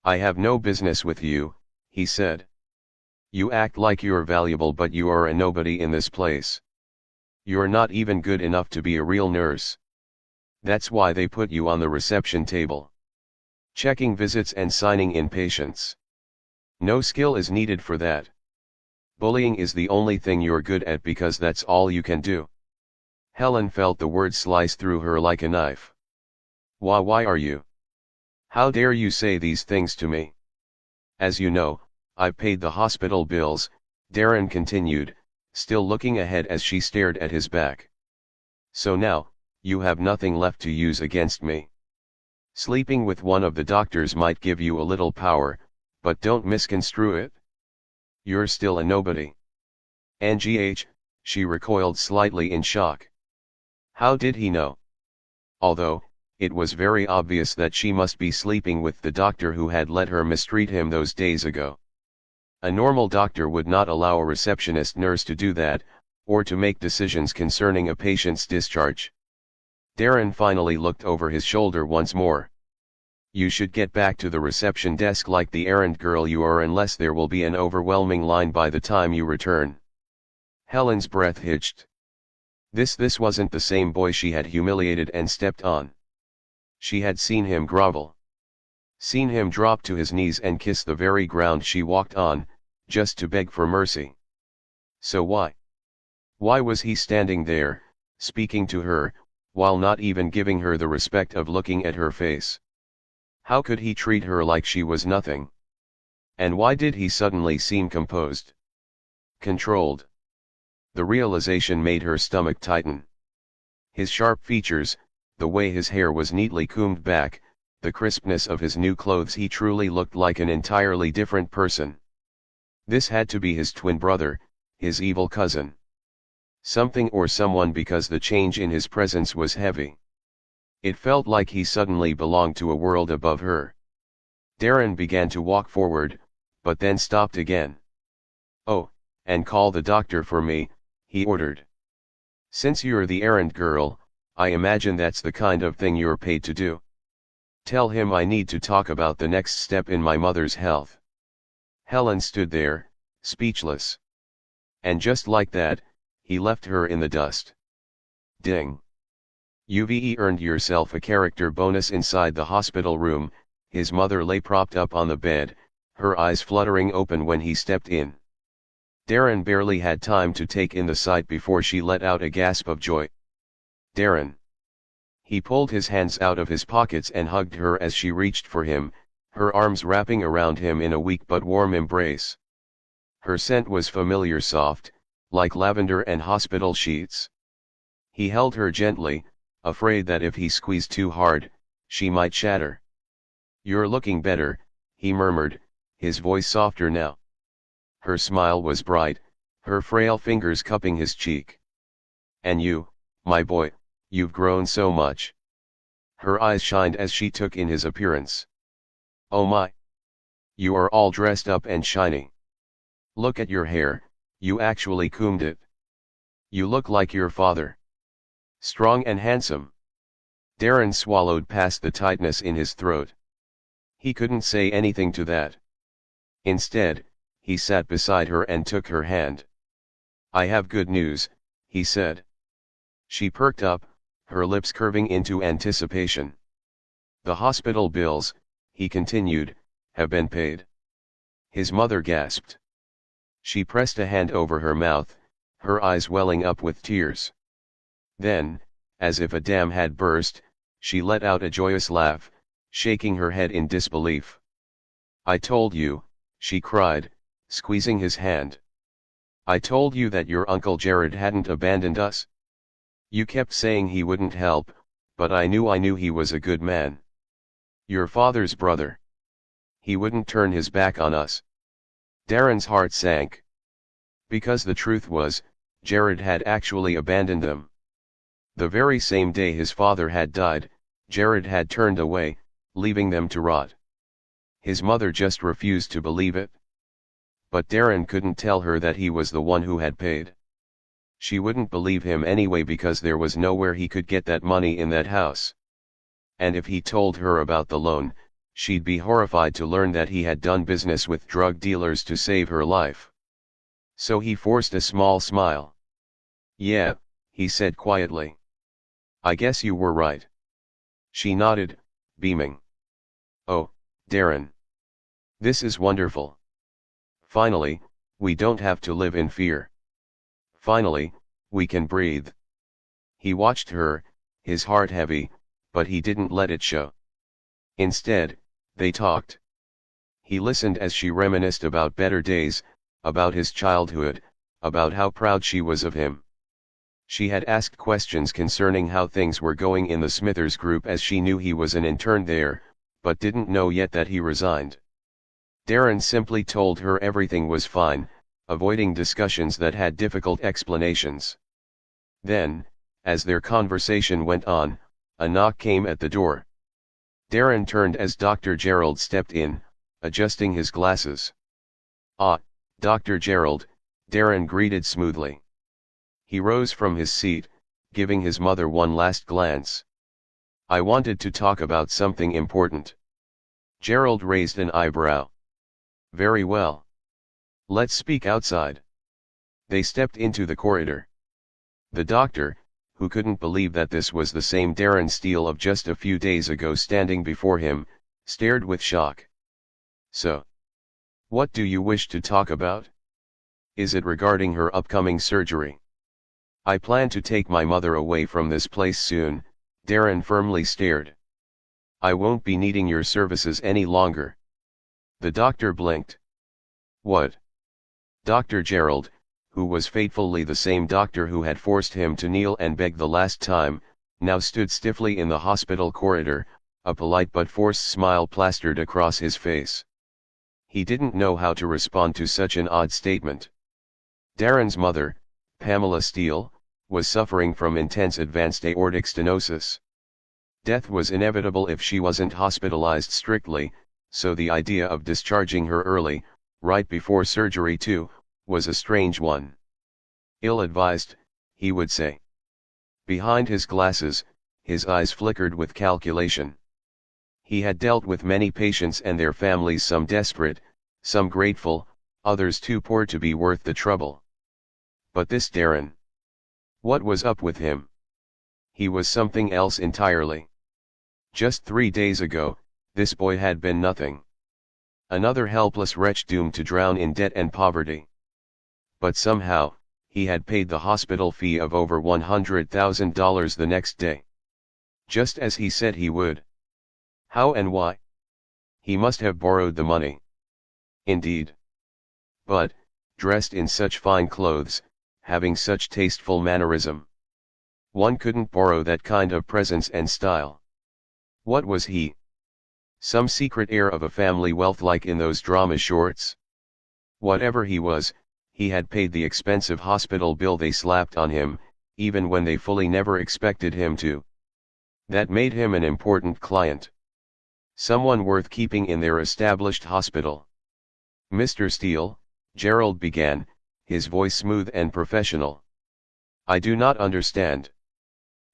I have no business with you, he said. You act like you're valuable, but you are a nobody in this place. You're not even good enough to be a real nurse. That's why they put you on the reception table. Checking visits and signing in patients. No skill is needed for that. Bullying is the only thing you're good at because that's all you can do. Helen felt the words slice through her like a knife. Why are you? How dare you say these things to me? As you know, I've paid the hospital bills, Darren continued, still looking ahead as she stared at his back. So now, you have nothing left to use against me. Sleeping with one of the doctors might give you a little power, but don't misconstrue it. You're still a nobody. NGH, she recoiled slightly in shock. How did he know? Although, it was very obvious that she must be sleeping with the doctor who had let her mistreat him those days ago. A normal doctor would not allow a receptionist nurse to do that, or to make decisions concerning a patient's discharge. Darren finally looked over his shoulder once more. You should get back to the reception desk like the errand girl you are, unless there will be an overwhelming line by the time you return. Helen's breath hitched. This wasn't the same boy she had humiliated and stepped on. She had seen him grovel. Seen him drop to his knees and kiss the very ground she walked on, just to beg for mercy. So why? Why was he standing there, speaking to her, while not even giving her the respect of looking at her face? How could he treat her like she was nothing? And why did he suddenly seem composed? Controlled. The realization made her stomach tighten. His sharp features, the way his hair was neatly combed back, the crispness of his new clothes, he truly looked like an entirely different person. This had to be his twin brother, his evil cousin. Something or someone, because the change in his presence was heavy. It felt like he suddenly belonged to a world above her. Darren began to walk forward, but then stopped again. Oh, and call the doctor for me, he ordered. Since you're the errand girl, I imagine that's the kind of thing you're paid to do. Tell him I need to talk about the next step in my mother's health. Helen stood there, speechless. And just like that, he left her in the dust. Ding. You've earned yourself a character bonus. Inside the hospital room, his mother lay propped up on the bed, her eyes fluttering open when he stepped in. Darren barely had time to take in the sight before she let out a gasp of joy. Darren. He pulled his hands out of his pockets and hugged her as she reached for him, her arms wrapping around him in a weak but warm embrace. Her scent was familiar, soft, like lavender and hospital sheets. He held her gently, afraid that if he squeezed too hard, she might shatter. You're looking better, he murmured, his voice softer now. Her smile was bright, her frail fingers cupping his cheek. And you, my boy, you've grown so much. Her eyes shined as she took in his appearance. Oh my! You are all dressed up and shiny. Look at your hair, you actually combed it. You look like your father. Strong and handsome. Darren swallowed past the tightness in his throat. He couldn't say anything to that. Instead, he sat beside her and took her hand. I have good news, he said. She perked up, her lips curving into anticipation. The hospital bills, he continued, have been paid. His mother gasped. She pressed a hand over her mouth, her eyes welling up with tears. Then, as if a dam had burst, she let out a joyous laugh, shaking her head in disbelief. "I told you," she cried, squeezing his hand. "I told you that your Uncle Jared hadn't abandoned us. You kept saying he wouldn't help, but I knew he was a good man. Your father's brother. He wouldn't turn his back on us." Darren's heart sank. Because the truth was, Jared had actually abandoned them. The very same day his father had died, Jared had turned away, leaving them to rot. His mother just refused to believe it. But Darren couldn't tell her that he was the one who had paid. She wouldn't believe him anyway because there was nowhere he could get that money in that house. And if he told her about the loan, she'd be horrified to learn that he had done business with drug dealers to save her life. So he forced a small smile. "Yeah," he said quietly. "I guess you were right." She nodded, beaming. "Oh, Darren. This is wonderful. Finally, we don't have to live in fear. Finally, we can breathe." He watched her, his heart heavy, but he didn't let it show. Instead, they talked. He listened as she reminisced about better days, about his childhood, about how proud she was of him. She had asked questions concerning how things were going in the Smithers Group as she knew he was an intern there, but didn't know yet that he resigned. Darren simply told her everything was fine, avoiding discussions that had difficult explanations. Then, as their conversation went on, a knock came at the door. Darren turned as Dr. Gerald stepped in, adjusting his glasses. "Ah, Dr. Gerald," Darren greeted smoothly. He rose from his seat, giving his mother one last glance. "I wanted to talk about something important." Gerald raised an eyebrow. "Very well. Let's speak outside." They stepped into the corridor. The doctor, who couldn't believe that this was the same Darren Steele of just a few days ago standing before him, stared with shock. "So, what do you wish to talk about? Is it regarding her upcoming surgery?" "I plan to take my mother away from this place soon," Darren firmly stared. "I won't be needing your services any longer." The doctor blinked. "What?" Dr. Gerald, who was fatefully the same doctor who had forced him to kneel and beg the last time, now stood stiffly in the hospital corridor, a polite but forced smile plastered across his face. He didn't know how to respond to such an odd statement. Darren's mother, Pamela Steele, was suffering from intense advanced aortic stenosis. Death was inevitable if she wasn't hospitalized strictly, so the idea of discharging her early, right before surgery too, was a strange one. Ill-advised, he would say. Behind his glasses, his eyes flickered with calculation. He had dealt with many patients and their families, some desperate, some grateful, others too poor to be worth the trouble. But this Darren. What was up with him? He was something else entirely. Just 3 days ago, this boy had been nothing. Another helpless wretch doomed to drown in debt and poverty. But somehow, he had paid the hospital fee of over $100,000 the next day. Just as he said he would. How and why? He must have borrowed the money. Indeed. But, dressed in such fine clothes, having such tasteful mannerism. One couldn't borrow that kind of presence and style. What was he? Some secret heir of a family wealth like in those drama shorts? Whatever he was, he had paid the expensive hospital bill they slapped on him, even when they fully never expected him to. That made him an important client. Someone worth keeping in their established hospital. "Mr. Steele," Gerald began, his voice smooth and professional. "I do not understand.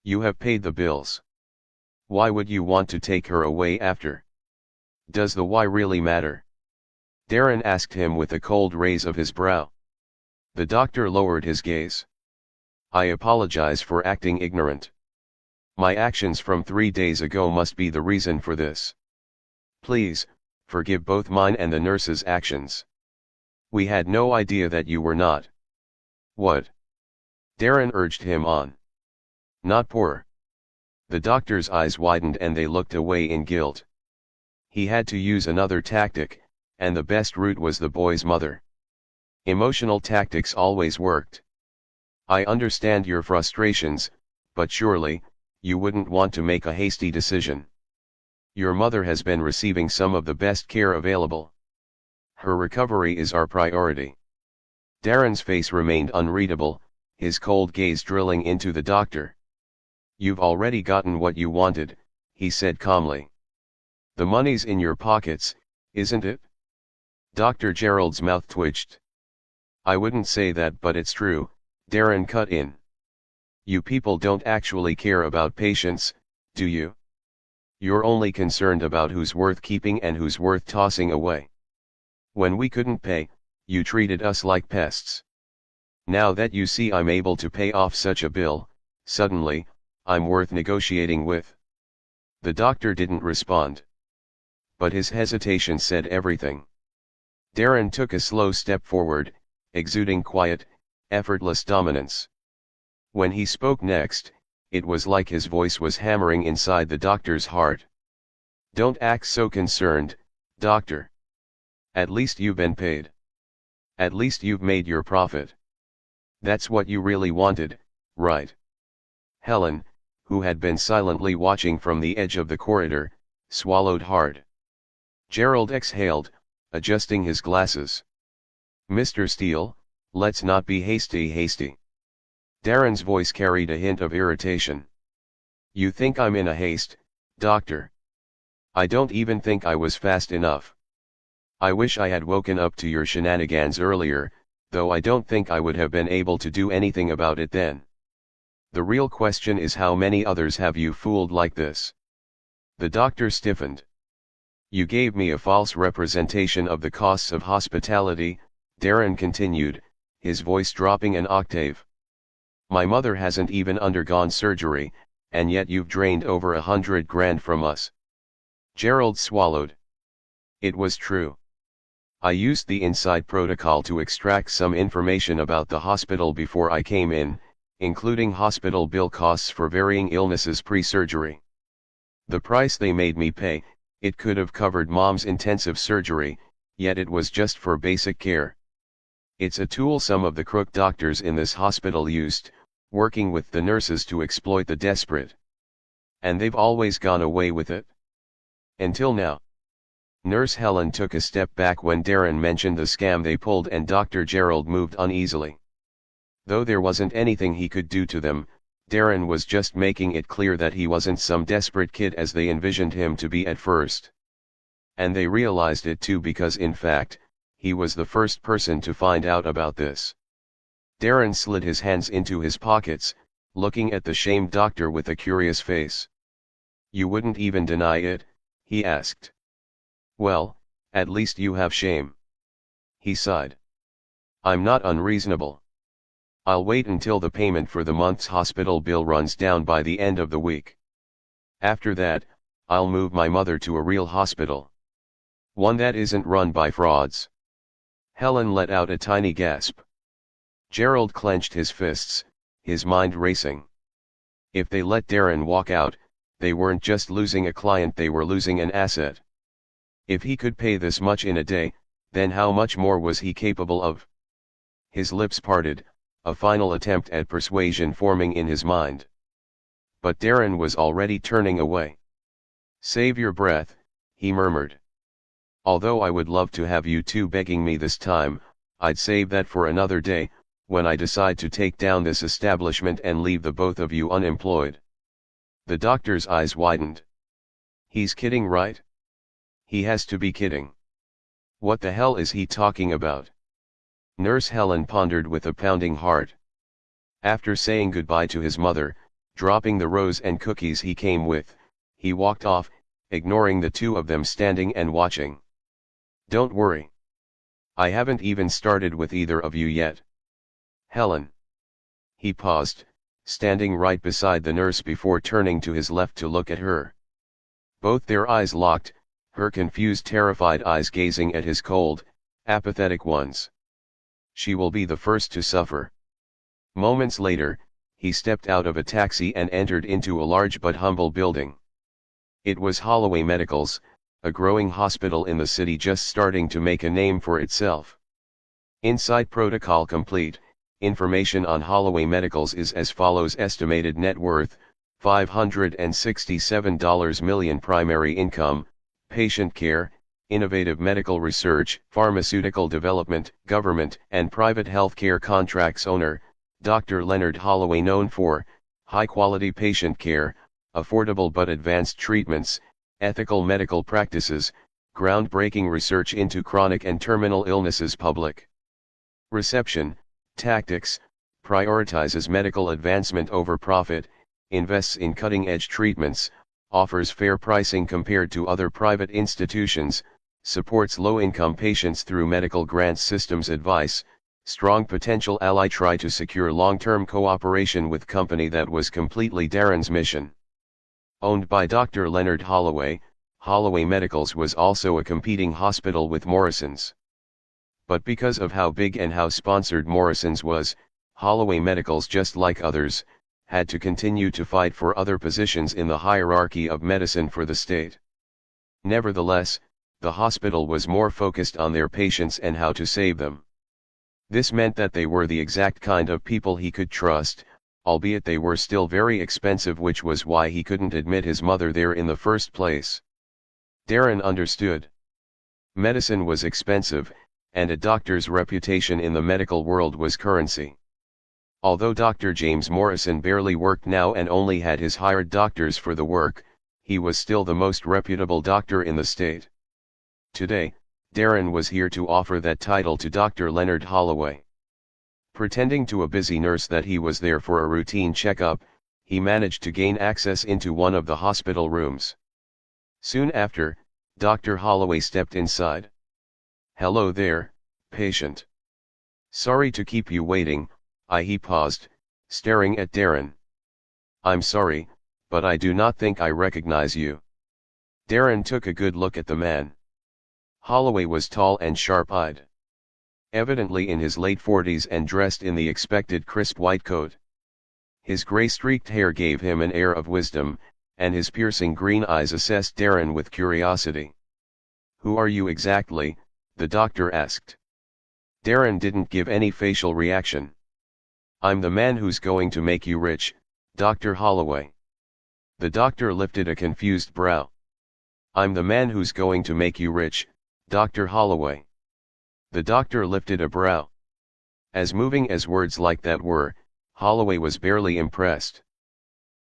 You have paid the bills. Why would you want to take her away after? Does the why really matter?" Darren asked him with a cold raise of his brow. The doctor lowered his gaze. "I apologize for acting ignorant. My actions from 3 days ago must be the reason for this. Please, Forgive both mine and the nurse's actions. We had no idea that you were not. What? Darren urged him on. Not poor. The doctor's eyes widened and they looked away in guilt. He had to use another tactic, and the best route was the boy's mother. Emotional tactics always worked. I understand your frustrations, but surely, you wouldn't want to make a hasty decision. Your mother has been receiving some of the best care available. Her recovery is our priority. Darren's face remained unreadable, his cold gaze drilling into the doctor. You've already gotten what you wanted, he said calmly. The money's in your pockets, isn't it? Dr. Gerald's mouth twitched. I wouldn't say that, but it's true, Darren cut in. You people don't actually care about patients, do you? You're only concerned about who's worth keeping and who's worth tossing away. When we couldn't pay, you treated us like pests. Now that you see I'm able to pay off such a bill, suddenly, I'm worth negotiating with. The doctor didn't respond. But his hesitation said everything. Darren took a slow step forward, exuding quiet, effortless dominance. When he spoke next, it was like his voice was hammering inside the doctor's heart. Don't act so concerned, doctor. At least you've been paid. At least you've made your profit. That's what you really wanted, right? Helen, who had been silently watching from the edge of the corridor, swallowed hard. Gerald exhaled, adjusting his glasses. Mr. Steele, let's not be hasty. Darren's voice carried a hint of irritation. You think I'm in a haste, doctor? I don't even think I was fast enough. I wish I had woken up to your shenanigans earlier, though I don't think I would have been able to do anything about it then. The real question is how many others have you fooled like this? The doctor stiffened. You gave me a false representation of the costs of hospitality, Darren continued, his voice dropping an octave. My mother hasn't even undergone surgery, and yet you've drained over 100 grand from us. Gerald swallowed. It was true. I used the inside protocol to extract some information about the hospital before I came in, including hospital bill costs for varying illnesses pre-surgery. The price they made me pay, it could have covered Mom's intensive surgery, yet it was just for basic care. It's a tool some of the crook doctors in this hospital used, working with the nurses to exploit the desperate. And they've always gone away with it. Until now. Nurse Helen took a step back when Darren mentioned the scam they pulled, and Dr. Gerald moved uneasily. Though there wasn't anything he could do to them, Darren was just making it clear that he wasn't some desperate kid as they envisioned him to be at first. And they realized it too, because in fact, he was the first person to find out about this. Darren slid his hands into his pockets, looking at the shamed doctor with a curious face. You wouldn't even deny it, he asked. Well, at least you have shame. He sighed. I'm not unreasonable. I'll wait until the payment for the month's hospital bill runs down by the end of the week. After that, I'll move my mother to a real hospital. One that isn't run by frauds. Helen let out a tiny gasp. Gerald clenched his fists, his mind racing. If they let Darren walk out, they weren't just losing a client, they were losing an asset. If he could pay this much in a day, then how much more was he capable of? His lips parted, a final attempt at persuasion forming in his mind. But Darren was already turning away. Save your breath, he murmured. Although I would love to have you two begging me this time, I'd save that for another day, when I decide to take down this establishment and leave the both of you unemployed. The doctor's eyes widened. He's kidding, right? He has to be kidding. What the hell is he talking about? Nurse Helen pondered with a pounding heart. After saying goodbye to his mother, dropping the rose and cookies he came with, he walked off, ignoring the two of them standing and watching. Don't worry. I haven't even started with either of you yet. Helen. He paused, standing right beside the nurse before turning to his left to look at her. Both their eyes locked, her confused, terrified eyes gazing at his cold, apathetic ones. She will be the first to suffer. Moments later, he stepped out of a taxi and entered into a large but humble building. It was Holloway Medical's, a growing hospital in the city just starting to make a name for itself. Inside: protocol complete. Information on Holloway Medicals is as follows: estimated net worth, $567 million. Primary income, patient care, innovative medical research, pharmaceutical development, government and private healthcare contracts. Owner, Dr. Leonard Holloway, known for high-quality patient care, affordable but advanced treatments, ethical medical practices, groundbreaking research into chronic and terminal illnesses. Public reception, tactics, prioritizes medical advancement over profit, invests in cutting-edge treatments, offers fair pricing compared to other private institutions, supports low-income patients through medical grants systems. Advice, strong potential ally. Try to secure long-term cooperation with company. That was completely Darren's mission. Owned by Dr. Leonard Holloway, Holloway Medicals was also a competing hospital with Morrison's. But because of how big and how sponsored Morrison's was, Holloway Medicals, just like others, had to continue to fight for other positions in the hierarchy of medicine for the state. Nevertheless, the hospital was more focused on their patients and how to save them. This meant that they were the exact kind of people he could trust, albeit they were still very expensive, which was why he couldn't admit his mother there in the first place. Darren understood. Medicine was expensive, and a doctor's reputation in the medical world was currency. Although Dr. James Morrison barely worked now and only had his hired doctors for the work, he was still the most reputable doctor in the state. Today, Darren was here to offer that title to Dr. Leonard Holloway. Pretending to a busy nurse that he was there for a routine checkup, he managed to gain access into one of the hospital rooms. Soon after, Dr. Holloway stepped inside. "Hello there, patient. Sorry to keep you waiting." He paused, staring at Darren. "I'm sorry, but I do not think I recognize you." Darren took a good look at the man. Holloway was tall and sharp-eyed. Evidently in his late 40s and dressed in the expected crisp white coat. His gray-streaked hair gave him an air of wisdom, and his piercing green eyes assessed Darren with curiosity. "Who are you exactly?" the doctor asked. Darren didn't give any facial reaction. "I'm the man who's going to make you rich, Dr. Holloway." The doctor lifted a confused brow. "I'm the man who's going to make you rich, Dr. Holloway." The doctor lifted a brow. As moving as words like that were, Holloway was barely impressed.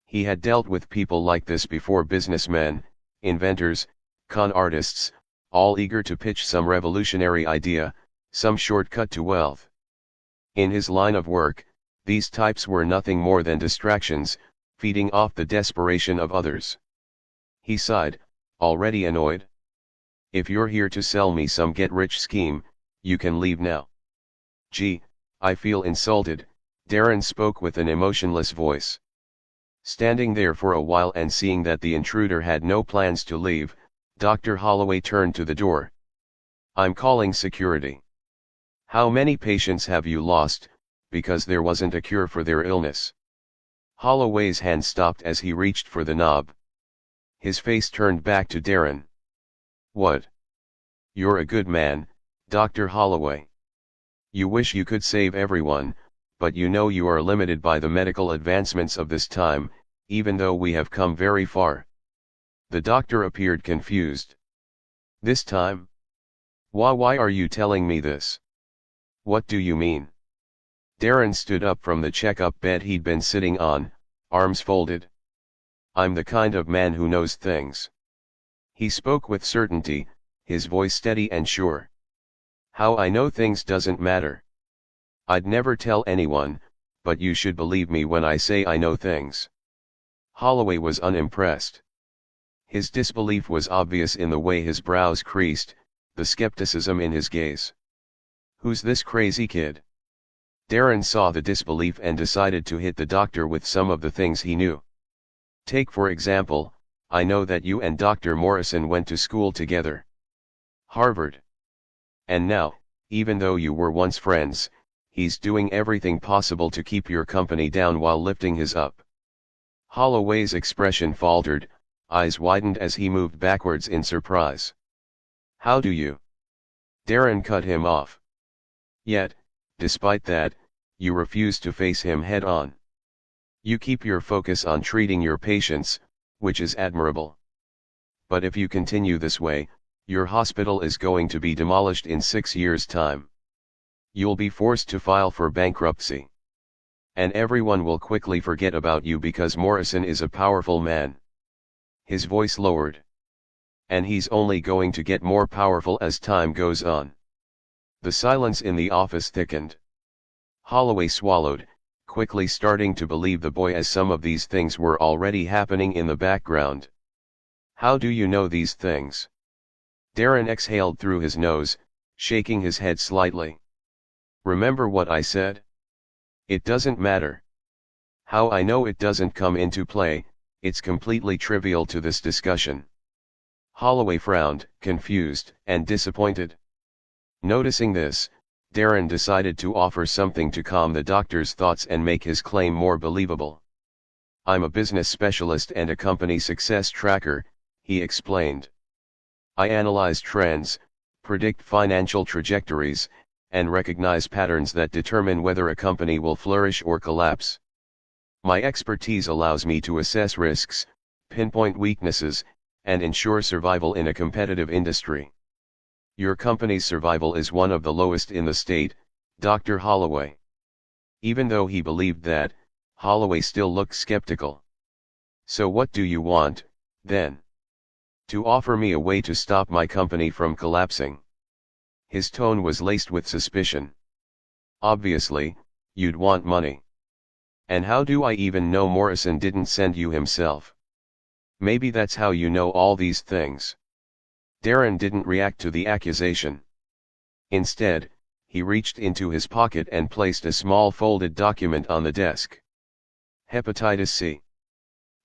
He had dealt with people like this before: businessmen, inventors, con artists, all eager to pitch some revolutionary idea, some shortcut to wealth. In his line of work, these types were nothing more than distractions, feeding off the desperation of others. He sighed, already annoyed. "If you're here to sell me some get-rich scheme, you can leave now." "Gee, I feel insulted," Darren spoke with an emotionless voice. Standing there for a while and seeing that the intruder had no plans to leave, Dr. Holloway turned to the door. "I'm calling security. How many patients have you lost, because there wasn't a cure for their illness?" Holloway's hand stopped as he reached for the knob. His face turned back to Darren. "What? You're a good man, Dr. Holloway. You wish you could save everyone, but you know you are limited by the medical advancements of this time, even though we have come very far." The doctor appeared confused. "This time? Why are you telling me this? What do you mean?" Darren stood up from the checkup bed he'd been sitting on, arms folded. "I'm the kind of man who knows things." He spoke with certainty, his voice steady and sure. "How I know things doesn't matter. I'd never tell anyone, but you should believe me when I say I know things." Holloway was unimpressed. His disbelief was obvious in the way his brows creased, the skepticism in his gaze. "Who's this crazy kid?" Darren saw the disbelief and decided to hit the doctor with some of the things he knew. "Take for example, I know that you and Dr. Morrison went to school together. Harvard. And now, even though you were once friends, he's doing everything possible to keep your company down while lifting his up. Holloway's expression faltered, eyes widened as he moved backwards in surprise. How do you? Darren cut him off. Yet, despite that, you refuse to face him head on. You keep your focus on treating your patients, which is admirable. But if you continue this way, your hospital is going to be demolished in 6 years' time. You'll be forced to file for bankruptcy. And everyone will quickly forget about you because Morrison is a powerful man. His voice lowered. And he's only going to get more powerful as time goes on. The silence in the office thickened. Holloway swallowed, quickly starting to believe the boy as some of these things were already happening in the background. How do you know these things? Darren exhaled through his nose, shaking his head slightly. Remember what I said? It doesn't matter. How I know it doesn't come into play, it's completely trivial to this discussion. Holloway frowned, confused, and disappointed. Noticing this, Darren decided to offer something to calm the doctor's thoughts and make his claim more believable. I'm a business specialist and a company success tracker, he explained. I analyze trends, predict financial trajectories, and recognize patterns that determine whether a company will flourish or collapse. My expertise allows me to assess risks, pinpoint weaknesses, and ensure survival in a competitive industry. Your company's survival is one of the lowest in the state, Dr. Holloway. Even though he believed that, Holloway still looked skeptical. So what do you want, then? To offer me a way to stop my company from collapsing. His tone was laced with suspicion. Obviously, you'd want money. And how do I even know Morrison didn't send you himself? Maybe that's how you know all these things. Darren didn't react to the accusation. Instead, he reached into his pocket and placed a small folded document on the desk. Hepatitis C.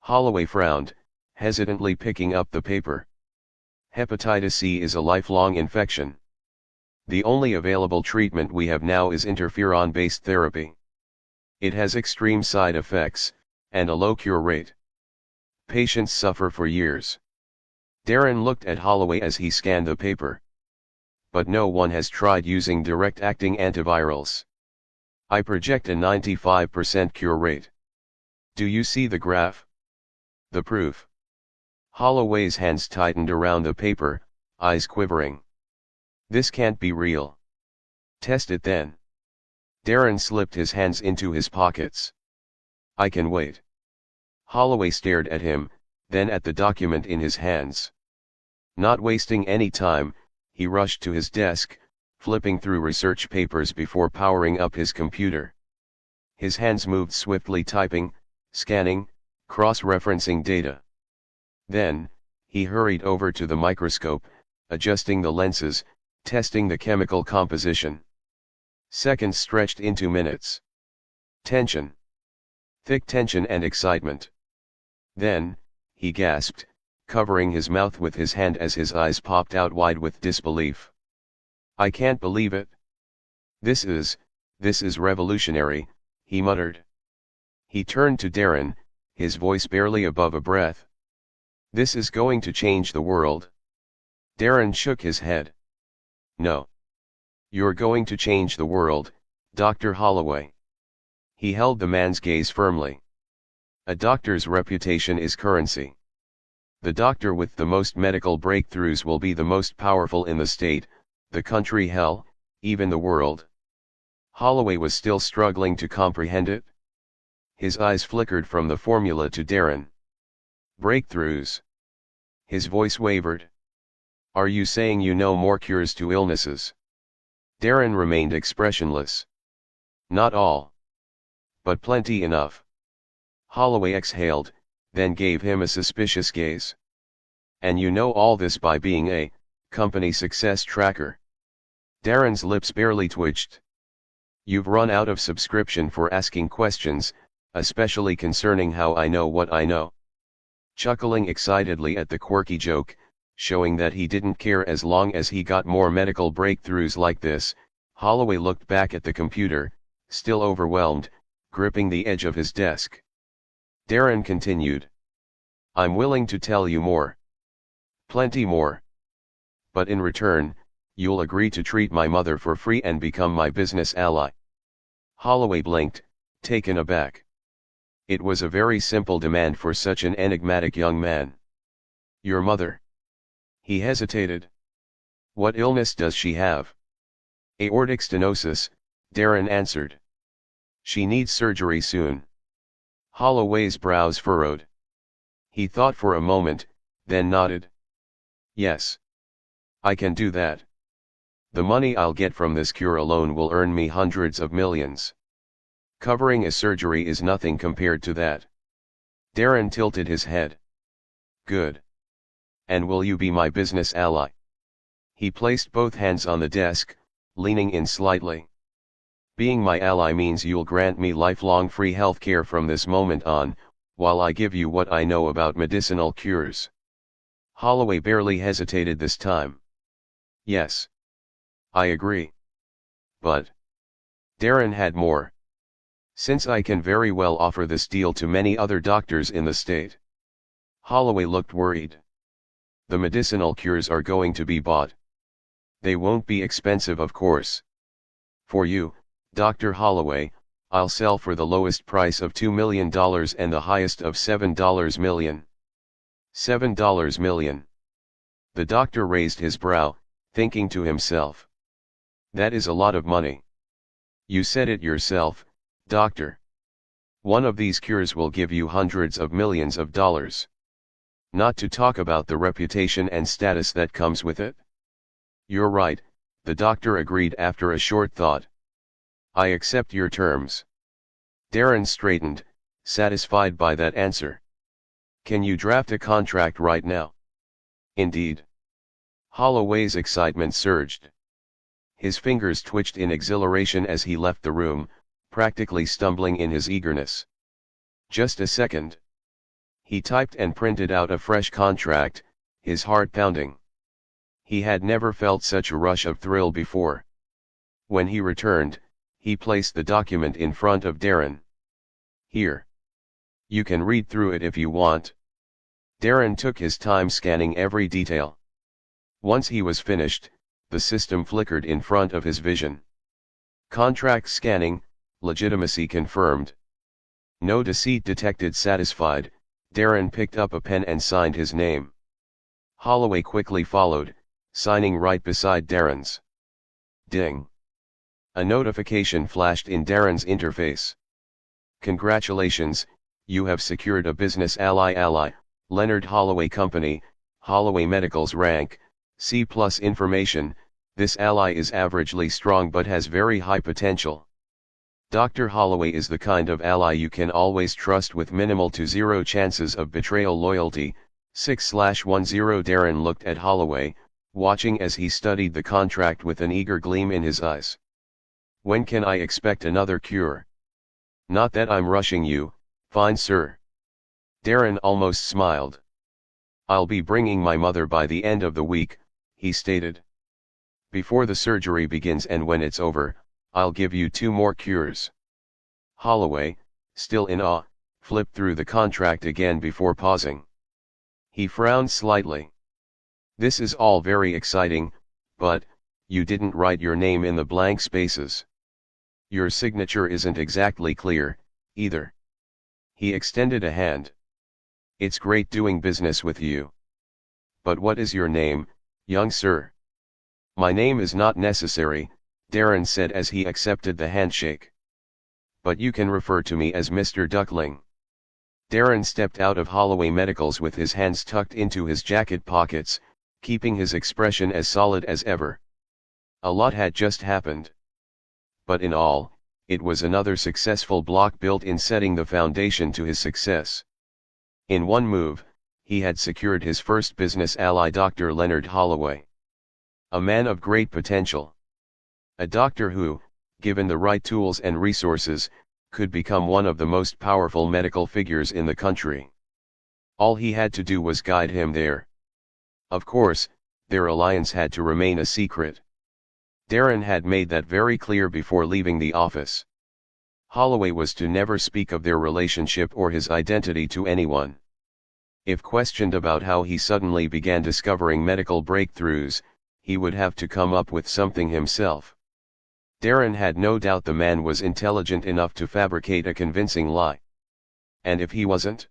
Holloway frowned, hesitantly picking up the paper. Hepatitis C is a lifelong infection. The only available treatment we have now is interferon-based therapy. It has extreme side effects, and a low cure rate. Patients suffer for years. Darren looked at Holloway as he scanned the paper. But no one has tried using direct-acting antivirals. I project a 95% cure rate. Do you see the graph? The proof. Holloway's hands tightened around the paper, eyes quivering. This can't be real. Test it then. Darren slipped his hands into his pockets. I can wait. Holloway stared at him, then at the document in his hands. Not wasting any time, he rushed to his desk, flipping through research papers before powering up his computer. His hands moved swiftly typing, scanning, cross-referencing data. Then, he hurried over to the microscope, adjusting the lenses, testing the chemical composition. Seconds stretched into minutes. Tension. Thick tension and excitement. Then, he gasped, covering his mouth with his hand as his eyes popped out wide with disbelief. I can't believe it. This is revolutionary, he muttered. He turned to Darren, his voice barely above a breath. This is going to change the world. Darren shook his head. No. You're going to change the world, Dr. Holloway. He held the man's gaze firmly. A doctor's reputation is currency. The doctor with the most medical breakthroughs will be the most powerful in the state, the country, hell, even the world. Holloway was still struggling to comprehend it. His eyes flickered from the formula to Darren. Breakthroughs. His voice wavered. Are you saying you know more cures to illnesses? Darren remained expressionless. Not all. But plenty enough. Holloway exhaled, then gave him a suspicious gaze. And you know all this by being a company success tracker. Darren's lips barely twitched. You've run out of subscription for asking questions, especially concerning how I know what I know. Chuckling excitedly at the quirky joke, showing that he didn't care as long as he got more medical breakthroughs like this, Holloway looked back at the computer, still overwhelmed, gripping the edge of his desk. Darren continued. I'm willing to tell you more. Plenty more. But in return, you'll agree to treat my mother for free and become my business ally. Holloway blinked, taken aback. It was a very simple demand for such an enigmatic young man. Your mother? He hesitated. What illness does she have? Aortic stenosis, Darren answered. She needs surgery soon. Holloway's brows furrowed. He thought for a moment, then nodded. Yes. I can do that. The money I'll get from this cure alone will earn me hundreds of millions. Covering a surgery is nothing compared to that. Darren tilted his head. Good. And will you be my business ally? He placed both hands on the desk, leaning in slightly. Being my ally means you'll grant me lifelong free health care from this moment on, while I give you what I know about medicinal cures. Holloway barely hesitated this time. Yes. I agree. But Darren had more. Since I can very well offer this deal to many other doctors in the state. Holloway looked worried. The medicinal cures are going to be bought. They won't be expensive, of course. For you, Dr. Holloway, I'll sell for the lowest price of $2 million and the highest of $7 million. $7 million. The doctor raised his brow, thinking to himself. That is a lot of money. You said it yourself, doctor. One of these cures will give you hundreds of millions of dollars. Not to talk about the reputation and status that comes with it. You're right, the doctor agreed after a short thought. I accept your terms. Darren straightened, satisfied by that answer. Can you draft a contract right now? Indeed. Holloway's excitement surged. His fingers twitched in exhilaration as he left the room, practically stumbling in his eagerness. Just a second. He typed and printed out a fresh contract, his heart pounding. He had never felt such a rush of thrill before. When he returned, he placed the document in front of Darren. Here. You can read through it if you want. Darren took his time scanning every detail. Once he was finished, the system flickered in front of his vision. Contract scanning, legitimacy confirmed. No deceit detected. Satisfied, Darren picked up a pen and signed his name. Holloway quickly followed, signing right beside Darren's. Ding. A notification flashed in Darren's interface. Congratulations, you have secured a business ally, Leonard Holloway Company, Holloway Medical's rank, C+ information, this ally is averagely strong but has very high potential. Dr. Holloway is the kind of ally you can always trust with minimal to zero chances of betrayal. Loyalty, 6/10. Darren looked at Holloway, watching as he studied the contract with an eager gleam in his eyes. When can I expect another cure? Not that I'm rushing you, fine sir. Darren almost smiled. I'll be bringing my mother by the end of the week, he stated. Before the surgery begins and when it's over, I'll give you 2 more cures. Holloway, still in awe, flipped through the contract again before pausing. He frowned slightly. This is all very exciting, but, you didn't write your name in the blank spaces. Your signature isn't exactly clear, either. He extended a hand. It's great doing business with you. But what is your name, young sir? My name is not necessary, Darren said as he accepted the handshake. But you can refer to me as Mr. Duckling. Darren stepped out of Holloway Medical's with his hands tucked into his jacket pockets, keeping his expression as solid as ever. A lot had just happened. But in all, it was another successful block built in setting the foundation to his success. In one move, he had secured his first business ally, Dr. Leonard Holloway. A man of great potential. A doctor who, given the right tools and resources, could become one of the most powerful medical figures in the country. All he had to do was guide him there. Of course, their alliance had to remain a secret. Darren had made that very clear before leaving the office. Holloway was to never speak of their relationship or his identity to anyone. If questioned about how he suddenly began discovering medical breakthroughs, he would have to come up with something himself. Darren had no doubt the man was intelligent enough to fabricate a convincing lie. And if he wasn't?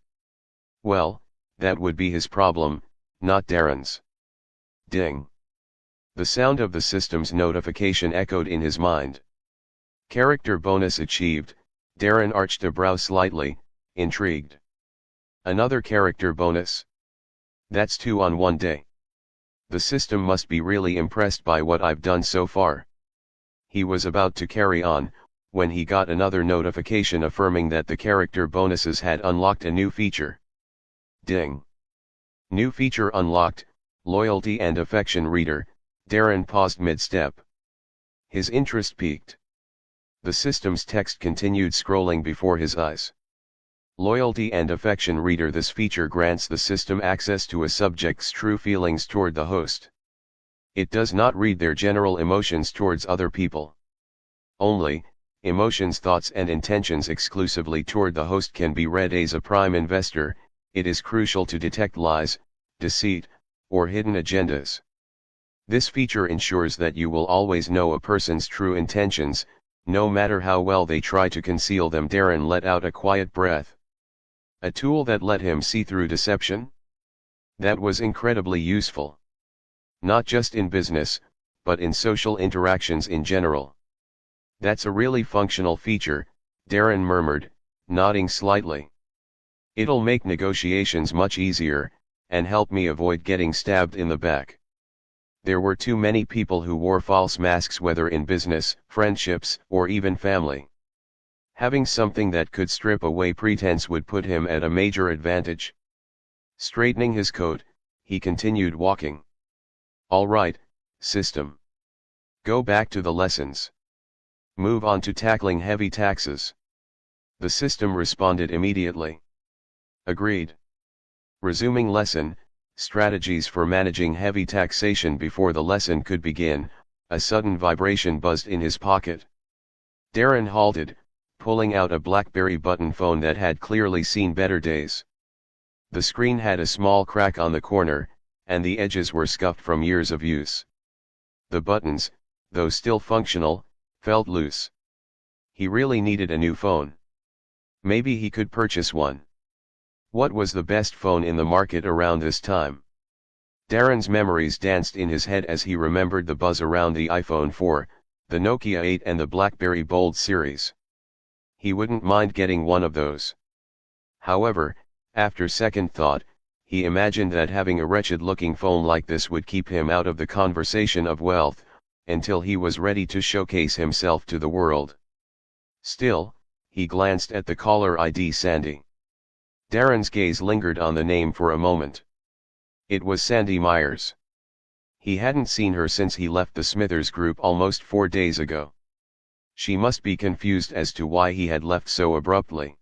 Well, that would be his problem, not Darren's. Ding. The sound of the system's notification echoed in his mind. Character bonus achieved. Darren arched a brow slightly, intrigued. Another character bonus? That's 2 on one day. The system must be really impressed by what I've done so far. He was about to carry on, when he got another notification affirming that the character bonuses had unlocked a new feature. Ding. New feature unlocked, Loyalty and Affection Reader. Darren paused mid-step. His interest peaked. The system's text continued scrolling before his eyes. Loyalty and Affection Reader. This feature grants the system access to a subject's true feelings toward the host. It does not read their general emotions towards other people. Only, emotions, thoughts and intentions exclusively toward the host can be read. As a prime investor, it is crucial to detect lies, deceit, or hidden agendas. This feature ensures that you will always know a person's true intentions, no matter how well they try to conceal them. Darren let out a quiet breath. A tool that let him see through deception? That was incredibly useful. Not just in business, but in social interactions in general. That's a really functional feature, Darren murmured, nodding slightly. It'll make negotiations much easier, and help me avoid getting stabbed in the back. There were too many people who wore false masks, whether in business, friendships, or even family. Having something that could strip away pretense would put him at a major advantage. Straightening his coat, he continued walking. All right, system. Go back to the lessons. Move on to tackling heavy taxes. The system responded immediately. Agreed. Resuming lesson, strategies for managing heavy taxation. Before the lesson could begin, a sudden vibration buzzed in his pocket. Darren halted, pulling out a BlackBerry button phone that had clearly seen better days. The screen had a small crack on the corner, and the edges were scuffed from years of use. The buttons, though still functional, felt loose. He really needed a new phone. Maybe he could purchase one. What was the best phone in the market around this time? Darren's memories danced in his head as he remembered the buzz around the iPhone 4, the Nokia 8 and the BlackBerry Bold series. He wouldn't mind getting one of those. However, after second thought, he imagined that having a wretched-looking phone like this would keep him out of the conversation of wealth, until he was ready to showcase himself to the world. Still, he glanced at the caller ID Sandy. Darren's gaze lingered on the name for a moment. It was Sandy Myers. He hadn't seen her since he left the Smithers Group almost 4 days ago. She must be confused as to why he had left so abruptly.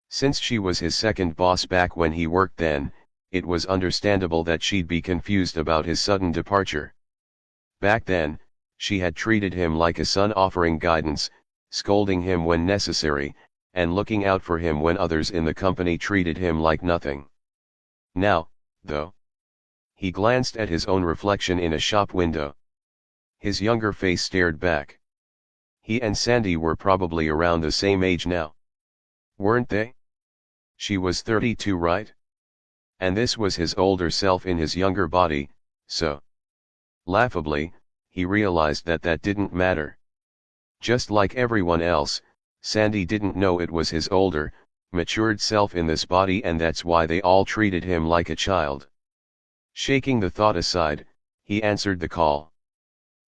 Since she was his second boss back when he worked then, it was understandable that she'd be confused about his sudden departure. Back then, she had treated him like a son, offering guidance, scolding him when necessary, and looking out for him when others in the company treated him like nothing. Now, though, he glanced at his own reflection in a shop window. His younger face stared back. He and Sandy were probably around the same age now. Weren't they? She was 32, right? And this was his older self in his younger body, so. Laughably, he realized that that didn't matter. Just like everyone else, Sandy didn't know it was his older, matured self in this body, and that's why they all treated him like a child. Shaking the thought aside, he answered the call.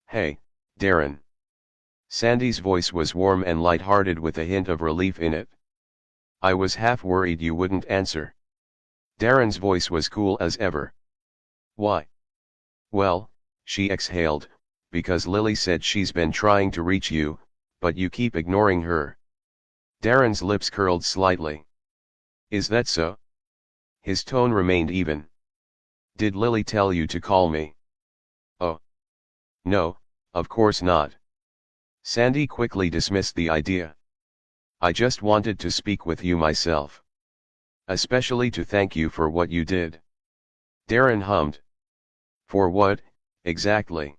Hey, Darren. Sandy's voice was warm and light-hearted with a hint of relief in it. I was half worried you wouldn't answer. Darren's voice was cool as ever. Why? Well, she exhaled, because Lily said she's been trying to reach you, but you keep ignoring her. Darren's lips curled slightly. Is that so? His tone remained even. "Did Lily tell you to call me?" "Oh. No, of course not." Sandy quickly dismissed the idea. "I just wanted to speak with you myself. Especially to thank you for what you did." Darren hummed. "For what, exactly?"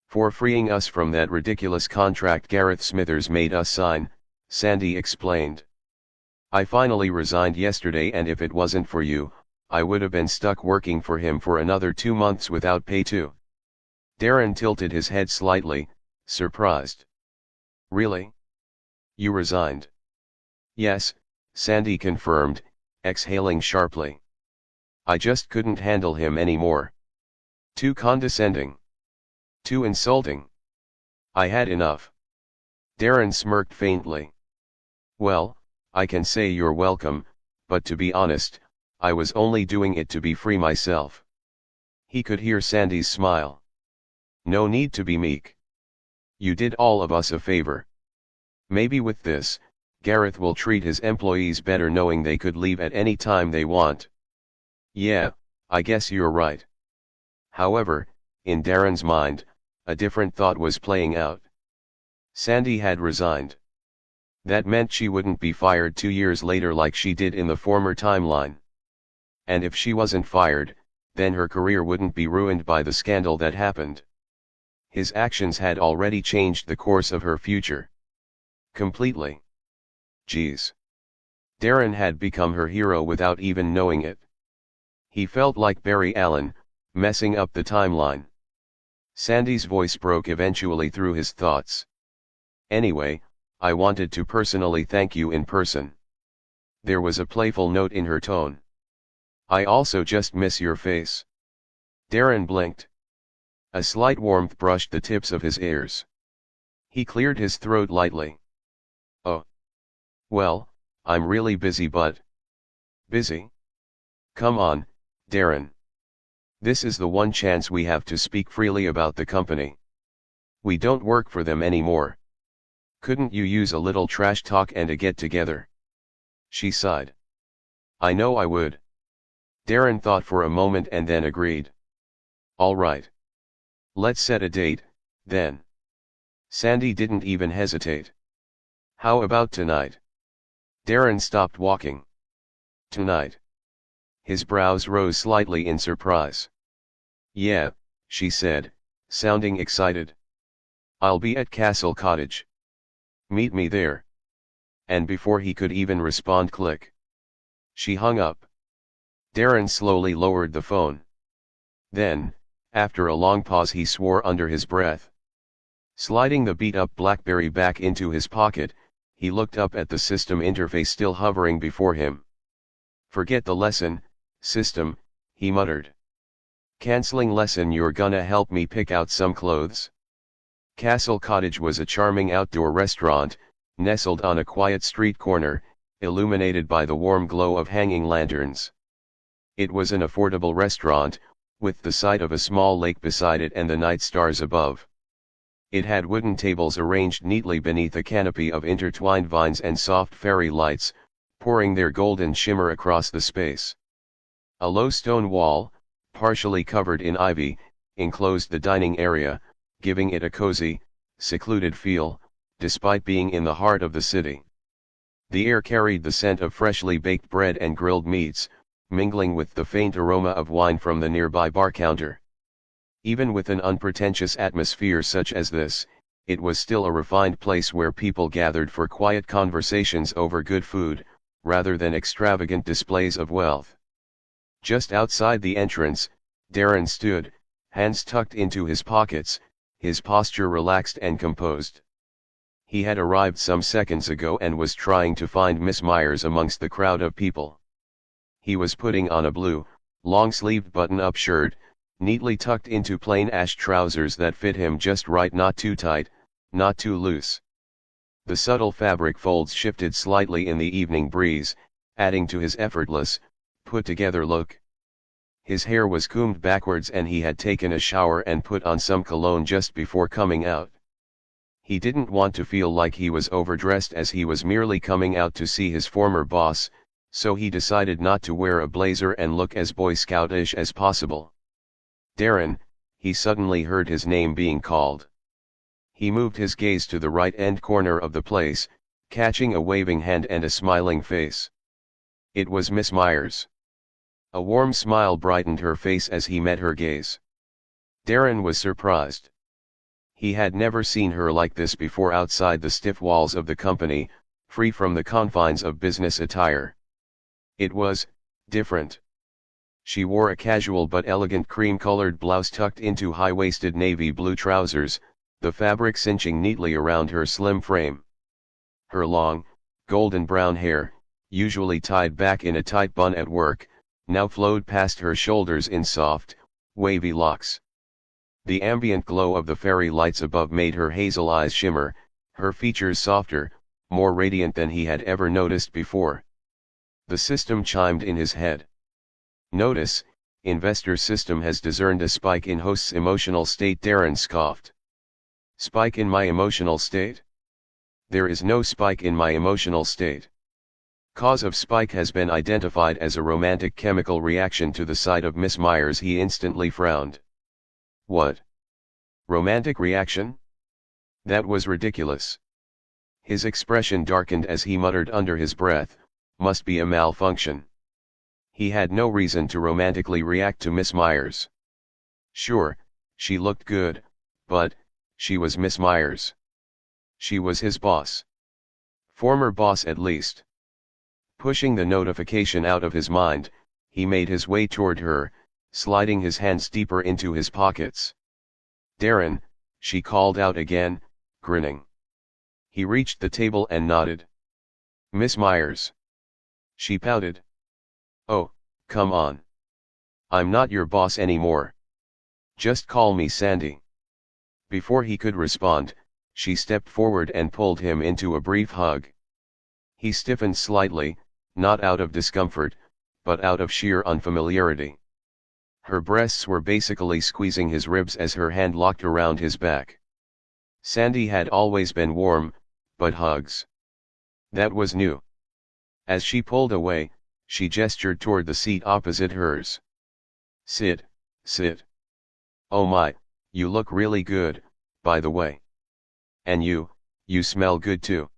"For freeing us from that ridiculous contract Gareth Smithers made us sign," Sandy explained. "I finally resigned yesterday, and if it wasn't for you, I would have been stuck working for him for another 2 months without pay too." Darren tilted his head slightly, surprised. "Really? You resigned?" "Yes," Sandy confirmed, exhaling sharply. "I just couldn't handle him anymore. Too condescending. Too insulting. I had enough." Darren smirked faintly. "Well, I can say you're welcome, but to be honest, I was only doing it to be free myself." He could hear Sandy's smile. "No need to be meek. You did all of us a favor. Maybe with this, Gareth will treat his employees better knowing they could leave at any time they want." "Yeah, I guess you're right." However, in Darren's mind, a different thought was playing out. Sandy had resigned. That meant she wouldn't be fired 2 years later like she did in the former timeline. And if she wasn't fired, then her career wouldn't be ruined by the scandal that happened. His actions had already changed the course of her future. Completely. Geez. Darren had become her hero without even knowing it. He felt like Barry Allen, messing up the timeline. Sandy's voice broke eventually through his thoughts. "Anyway, I wanted to personally thank you in person." There was a playful note in her tone. "I also just miss your face." Darren blinked. A slight warmth brushed the tips of his ears. He cleared his throat lightly. "Oh. Well, I'm really busy but—" "Busy? Come on, Darren. This is the one chance we have to speak freely about the company. We don't work for them anymore. Couldn't you use a little trash talk and a get-together?" She sighed. "I know I would." Darren thought for a moment and then agreed. "All right. Let's set a date, then." Sandy didn't even hesitate. "How about tonight?" Darren stopped walking. "Tonight?" His brows rose slightly in surprise. "Yeah," she said, sounding excited. "I'll be at Castle Cottage. Meet me there." And before he could even respond, click. She hung up. Darren slowly lowered the phone. Then, after a long pause, he swore under his breath. Sliding the beat-up BlackBerry back into his pocket, he looked up at the system interface still hovering before him. "Forget the lesson, system," he muttered. "Canceling lesson. You're gonna help me pick out some clothes?" Castle Cottage was a charming outdoor restaurant, nestled on a quiet street corner, illuminated by the warm glow of hanging lanterns. It was an affordable restaurant, with the sight of a small lake beside it and the night stars above. It had wooden tables arranged neatly beneath a canopy of intertwined vines and soft fairy lights, pouring their golden shimmer across the space. A low stone wall, partially covered in ivy, enclosed the dining area, giving it a cozy, secluded feel, despite being in the heart of the city. The air carried the scent of freshly baked bread and grilled meats, mingling with the faint aroma of wine from the nearby bar counter. Even with an unpretentious atmosphere such as this, it was still a refined place where people gathered for quiet conversations over good food, rather than extravagant displays of wealth. Just outside the entrance, Darren stood, hands tucked into his pockets, his posture relaxed and composed. He had arrived some seconds ago and was trying to find Miss Myers amongst the crowd of people. He was putting on a blue, long-sleeved button-up shirt, neatly tucked into plain ash trousers that fit him just right, not too tight, not too loose. The subtle fabric folds shifted slightly in the evening breeze, adding to his effortless, put-together look. His hair was combed backwards and he had taken a shower and put on some cologne just before coming out. He didn't want to feel like he was overdressed, as he was merely coming out to see his former boss, So he decided not to wear a blazer and look as Boy Scoutish as possible. Darren, he suddenly heard his name being called. He moved his gaze to the right-end corner of the place, catching a waving hand and a smiling face. It was Miss Myers. A warm smile brightened her face as he met her gaze. Darren was surprised. He had never seen her like this before outside the stiff walls of the company, free from the confines of business attire. It was different. She wore a casual but elegant cream-colored blouse tucked into high-waisted navy blue trousers, the fabric cinching neatly around her slim frame. Her long, golden brown hair, usually tied back in a tight bun at work, now flowed past her shoulders in soft, wavy locks. The ambient glow of the fairy lights above made her hazel eyes shimmer, her features softer, more radiant than he had ever noticed before. The system chimed in his head. Notice, investor system has discerned a spike in host's emotional state. Darren scoffed. Spike in my emotional state? There is no spike in my emotional state. Cause of spike has been identified as a romantic chemical reaction to the sight of Miss Myers. He instantly frowned. What? Romantic reaction? That was ridiculous. His expression darkened as he muttered under his breath, must be a malfunction. He had no reason to romantically react to Miss Myers. Sure, she looked good, but she was Miss Myers. She was his boss. Former boss at least. Pushing the notification out of his mind, he made his way toward her, sliding his hands deeper into his pockets. Darren, she called out again, grinning. He reached the table and nodded. Miss Myers. She pouted. Oh, come on. I'm not your boss anymore. Just call me Sandy. Before he could respond, she stepped forward and pulled him into a brief hug. He stiffened slightly, not out of discomfort, but out of sheer unfamiliarity. Her breasts were basically squeezing his ribs as her hand locked around his back. Sandy had always been warm, but hugs. That was new. As she pulled away, she gestured toward the seat opposite hers. Sit, sit. Oh my, you look really good, by the way. And you smell good too.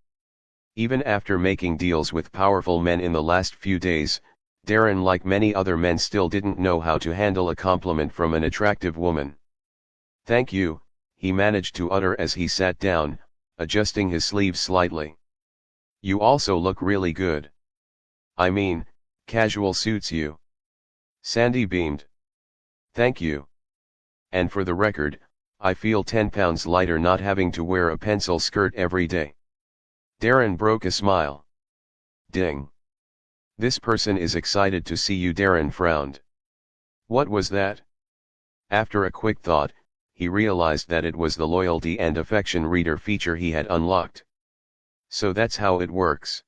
Even after making deals with powerful men in the last few days, Darren, like many other men, still didn't know how to handle a compliment from an attractive woman. Thank you, he managed to utter as he sat down, adjusting his sleeves slightly. You also look really good. I mean, casual suits you. Sandy beamed. Thank you. And for the record, I feel 10 pounds lighter not having to wear a pencil skirt every day. Darren broke a smile. Ding. This person is excited to see you. Darren frowned. What was that? After a quick thought, he realized that it was the loyalty and affection reader feature he had unlocked. So that's how it works.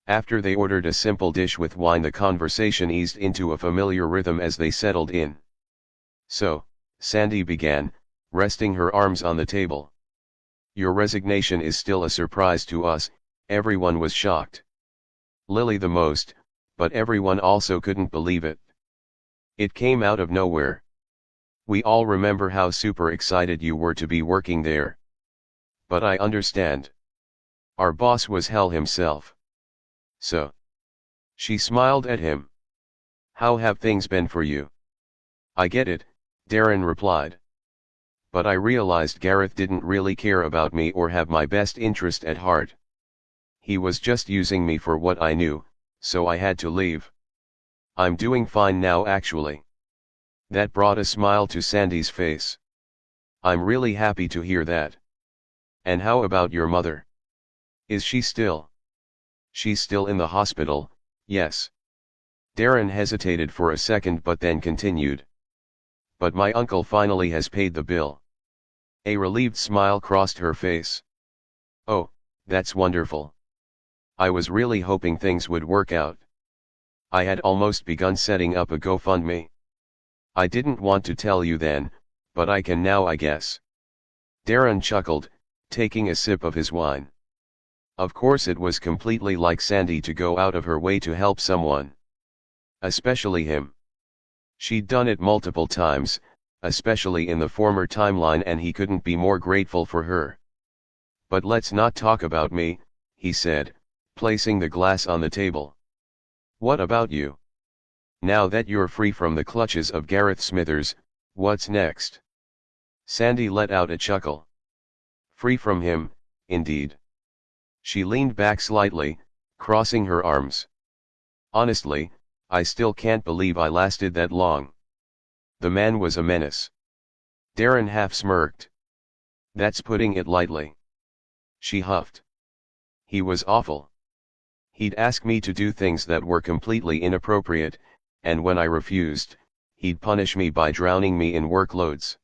After they ordered a simple dish with wine, the conversation eased into a familiar rhythm as they settled in. So, Sandy began, resting her arms on the table. Your resignation is still a surprise to us. Everyone was shocked. Lily the most, but everyone also couldn't believe it. It came out of nowhere. We all remember how super excited you were to be working there. But I understand. Our boss was hell himself. So. She smiled at him. How have things been for you? I get it, Darren replied. But I realized Gareth didn't really care about me or have my best interest at heart. He was just using me for what I knew, so I had to leave. I'm doing fine now actually. That brought a smile to Sandy's face. I'm really happy to hear that. And how about your mother? Is she still? She's still in the hospital, yes. Darren hesitated for a second but then continued. But my uncle finally has paid the bill. A relieved smile crossed her face. Oh, that's wonderful. I was really hoping things would work out. I had almost begun setting up a GoFundMe. I didn't want to tell you then, but I can now, I guess. Darren chuckled, taking a sip of his wine. Of course it was completely like Sandy to go out of her way to help someone. Especially him. She'd done it multiple times, especially in the former timeline, and he couldn't be more grateful for her. But let's not talk about me, he said, placing the glass on the table. What about you? Now that you're free from the clutches of Gareth Smithers, what's next? Sandy let out a chuckle. Free from him, indeed. She leaned back slightly, crossing her arms. Honestly, I still can't believe I lasted that long. The man was a menace. Darren half smirked. That's putting it lightly. She huffed. He was awful. He'd ask me to do things that were completely inappropriate, and when I refused, he'd punish me by drowning me in workloads.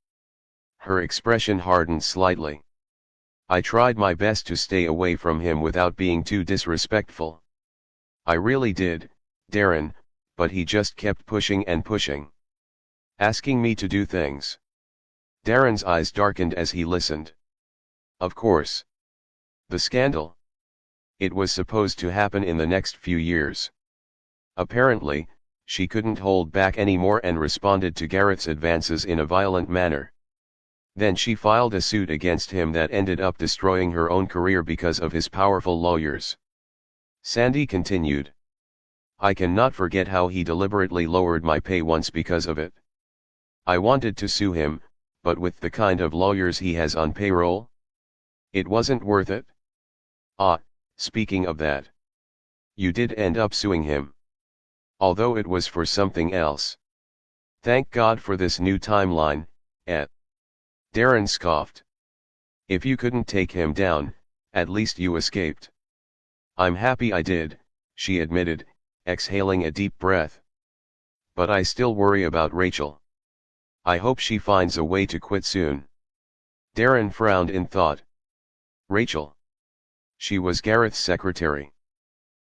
Her expression hardened slightly. I tried my best to stay away from him without being too disrespectful. I really did, Darren, but he just kept pushing and pushing. Asking me to do things. Darren's eyes darkened as he listened. Of course. The scandal. It was supposed to happen in the next few years. Apparently, she couldn't hold back anymore and responded to Gareth's advances in a violent manner. Then she filed a suit against him that ended up destroying her own career because of his powerful lawyers. Sandy continued. I cannot forget how he deliberately lowered my pay once because of it. I wanted to sue him, but with the kind of lawyers he has on payroll, it wasn't worth it. Ah, speaking of that. You did end up suing him. Although it was for something else. Thank God for this new timeline, Darren scoffed. If you couldn't take him down, at least you escaped. I'm happy I did, she admitted, exhaling a deep breath. But I still worry about Rachel. I hope she finds a way to quit soon. Darren frowned in thought. Rachel. She was Gareth's secretary.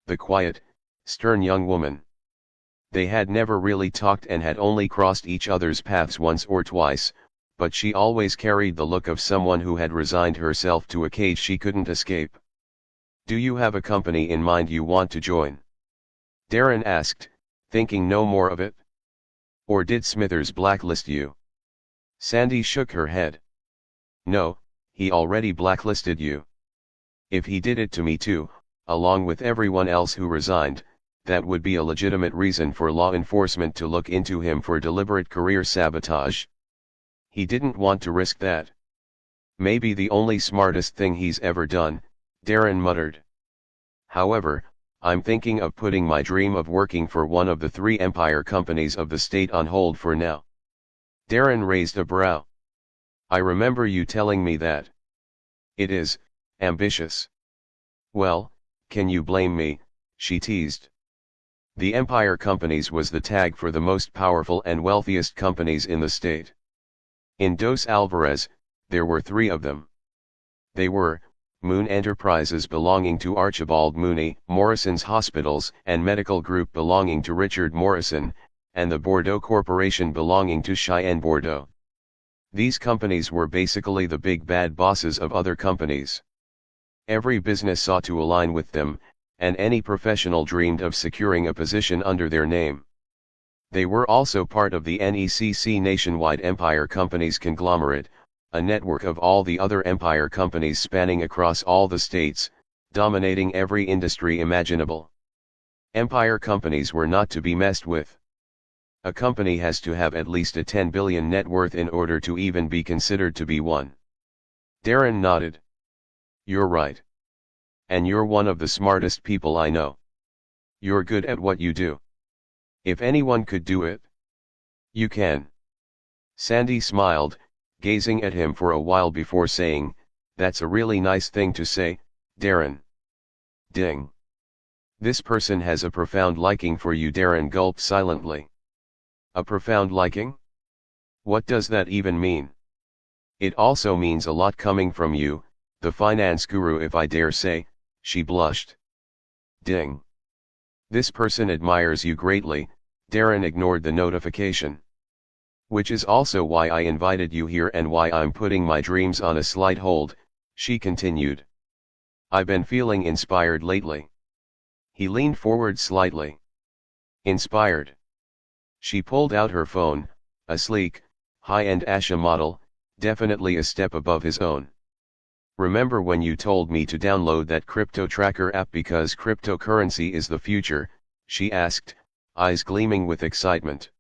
The quiet, stern young woman. They had never really talked and had only crossed each other's paths once or twice, but she always carried the look of someone who had resigned herself to a cage she couldn't escape. Do you have a company in mind you want to join? Darren asked, thinking no more of it. Or did Smithers blacklist you? Sandy shook her head. No, he already blacklisted you. If he did it to me too, along with everyone else who resigned, that would be a legitimate reason for law enforcement to look into him for deliberate career sabotage. He didn't want to risk that. Maybe the only smartest thing he's ever done, Darren muttered. However, I'm thinking of putting my dream of working for one of the 3 empire companies of the state on hold for now. Darren raised a brow. I remember you telling me that. It is ambitious. Well, can you blame me? She teased. The empire companies was the tag for the most powerful and wealthiest companies in the state. In Dos Alvarez, there were 3 of them. They were, Moon Enterprises belonging to Archibald Mooney, Morrison's Hospitals and Medical Group belonging to Richard Morrison, and the Bordeaux Corporation belonging to Cheyenne Bordeaux. These companies were basically the big bad bosses of other companies. Every business sought to align with them, and any professional dreamed of securing a position under their name. They were also part of the NECC Nationwide Empire Companies conglomerate, a network of all the other empire companies spanning across all the states, dominating every industry imaginable. Empire companies were not to be messed with. A company has to have at least a 10 billion net worth in order to even be considered to be one. Darren nodded. You're right. And you're one of the smartest people I know. You're good at what you do. If anyone could do it, you can. Sandy smiled, gazing at him for a while before saying, that's a really nice thing to say, Darren. Ding. This person has a profound liking for you. Darren gulped silently. A profound liking? What does that even mean? It also means a lot coming from you, the finance guru, if I dare say, she blushed. Ding. This person admires you greatly. Darren ignored the notification. Which is also why I invited you here and why I'm putting my dreams on a slight hold, she continued. I've been feeling inspired lately. He leaned forward slightly. Inspired. She pulled out her phone, a sleek, high-end Asha model, definitely a step above his own. Remember when you told me to download that crypto tracker app because cryptocurrency is the future, she asked, eyes gleaming with excitement.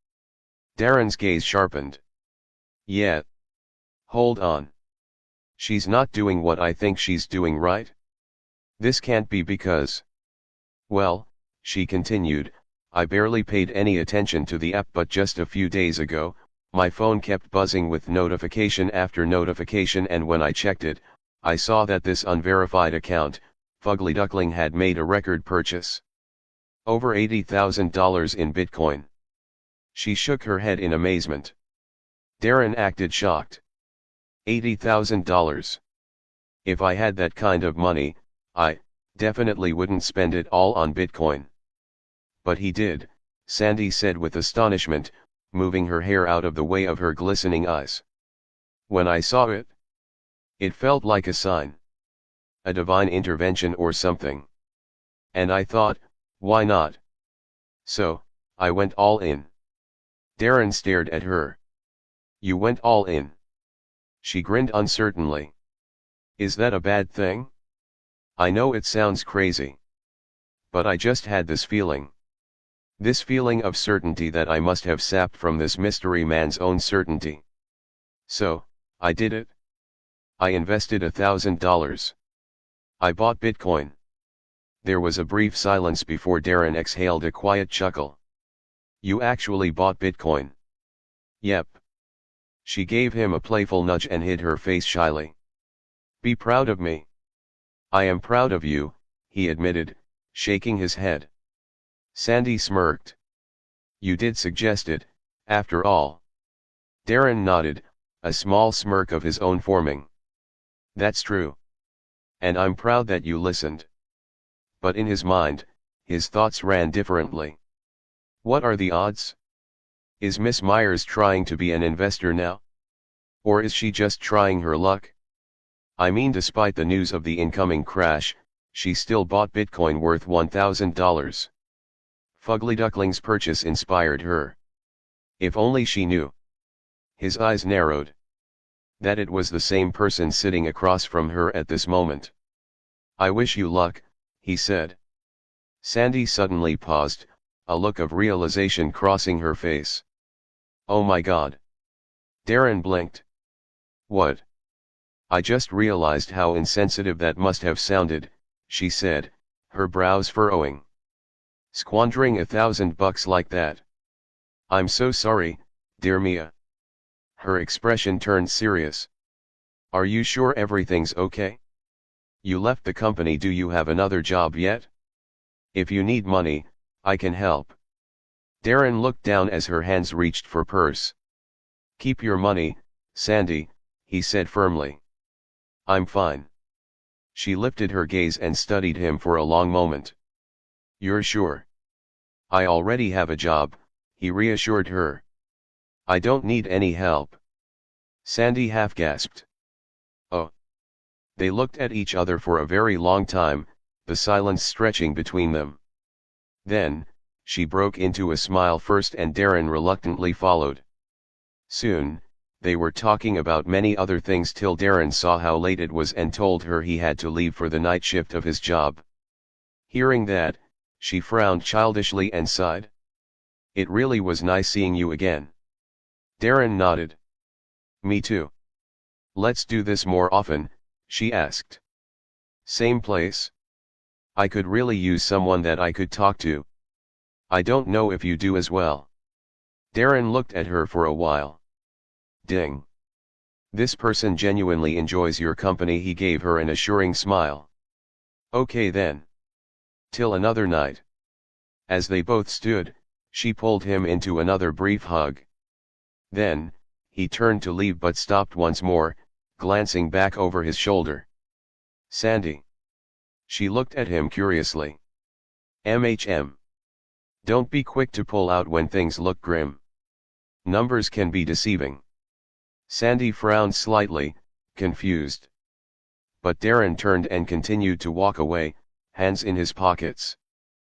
Darren's gaze sharpened. Yeah. Hold on. She's not doing what I think she's doing, right? This can't be because. Well, she continued, I barely paid any attention to the app, but just a few days ago, my phone kept buzzing with notification after notification, and when I checked it, I saw that this unverified account, Fugly Duckling, had made a record purchase. Over $80,000 in Bitcoin. She shook her head in amazement. Darren acted shocked. $80,000. If I had that kind of money, I definitely wouldn't spend it all on Bitcoin. But he did, Sandy said with astonishment, moving her hair out of the way of her glistening eyes. When I saw it, it felt like a sign. A divine intervention or something. And I thought, why not? So, I went all in. Darren stared at her. You went all in. She grinned uncertainly. Is that a bad thing? I know it sounds crazy. But I just had this feeling. This feeling of certainty that I must have sapped from this mystery man's own certainty. So, I did it. I invested $1,000. I bought Bitcoin. There was a brief silence before Darren exhaled a quiet chuckle. You actually bought Bitcoin? Yep. She gave him a playful nudge and hid her face shyly. Be proud of me. I am proud of you, he admitted, shaking his head. Sandy smirked. You did suggest it, after all. Darren nodded, a small smirk of his own forming. That's true. And I'm proud that you listened. But in his mind, his thoughts ran differently. What are the odds? Is Miss Myers trying to be an investor now? Or is she just trying her luck? I mean, despite the news of the incoming crash, she still bought Bitcoin worth $1,000. Fugly Duckling's purchase inspired her. If only she knew. His eyes narrowed. That it was the same person sitting across from her at this moment. I wish you luck, he said. Sandy suddenly paused, a look of realization crossing her face. Oh my God. Darren blinked. What? I just realized how insensitive that must have sounded, she said, her brows furrowing. Squandering $1,000 like that. I'm so sorry, dear Mia. Her expression turned serious. Are you sure everything's okay? You left the company. Do you have another job yet? If you need money, I can help. Darren looked down as her hands reached for purse. Keep your money, Sandy, he said firmly. I'm fine. She lifted her gaze and studied him for a long moment. You're sure? I already have a job, he reassured her. I don't need any help. Sandy half gasped. Oh. They looked at each other for a very long time, the silence stretching between them. Then, she broke into a smile first and Darren reluctantly followed. Soon, they were talking about many other things till Darren saw how late it was and told her he had to leave for the night shift of his job. Hearing that, she frowned childishly and sighed. It really was nice seeing you again. Darren nodded. Me too. Let's do this more often, she asked. Same place? I could really use someone that I could talk to. I don't know if you do as well. Darren looked at her for a while. Ding. This person genuinely enjoys your company, he gave her an assuring smile. Okay then. Till another night. As they both stood, she pulled him into another brief hug. Then, he turned to leave but stopped once more, glancing back over his shoulder. Sandy. She looked at him curiously. MHM. Don't be quick to pull out when things look grim. Numbers can be deceiving. Sandy frowned slightly, confused. but Darren turned and continued to walk away, hands in his pockets.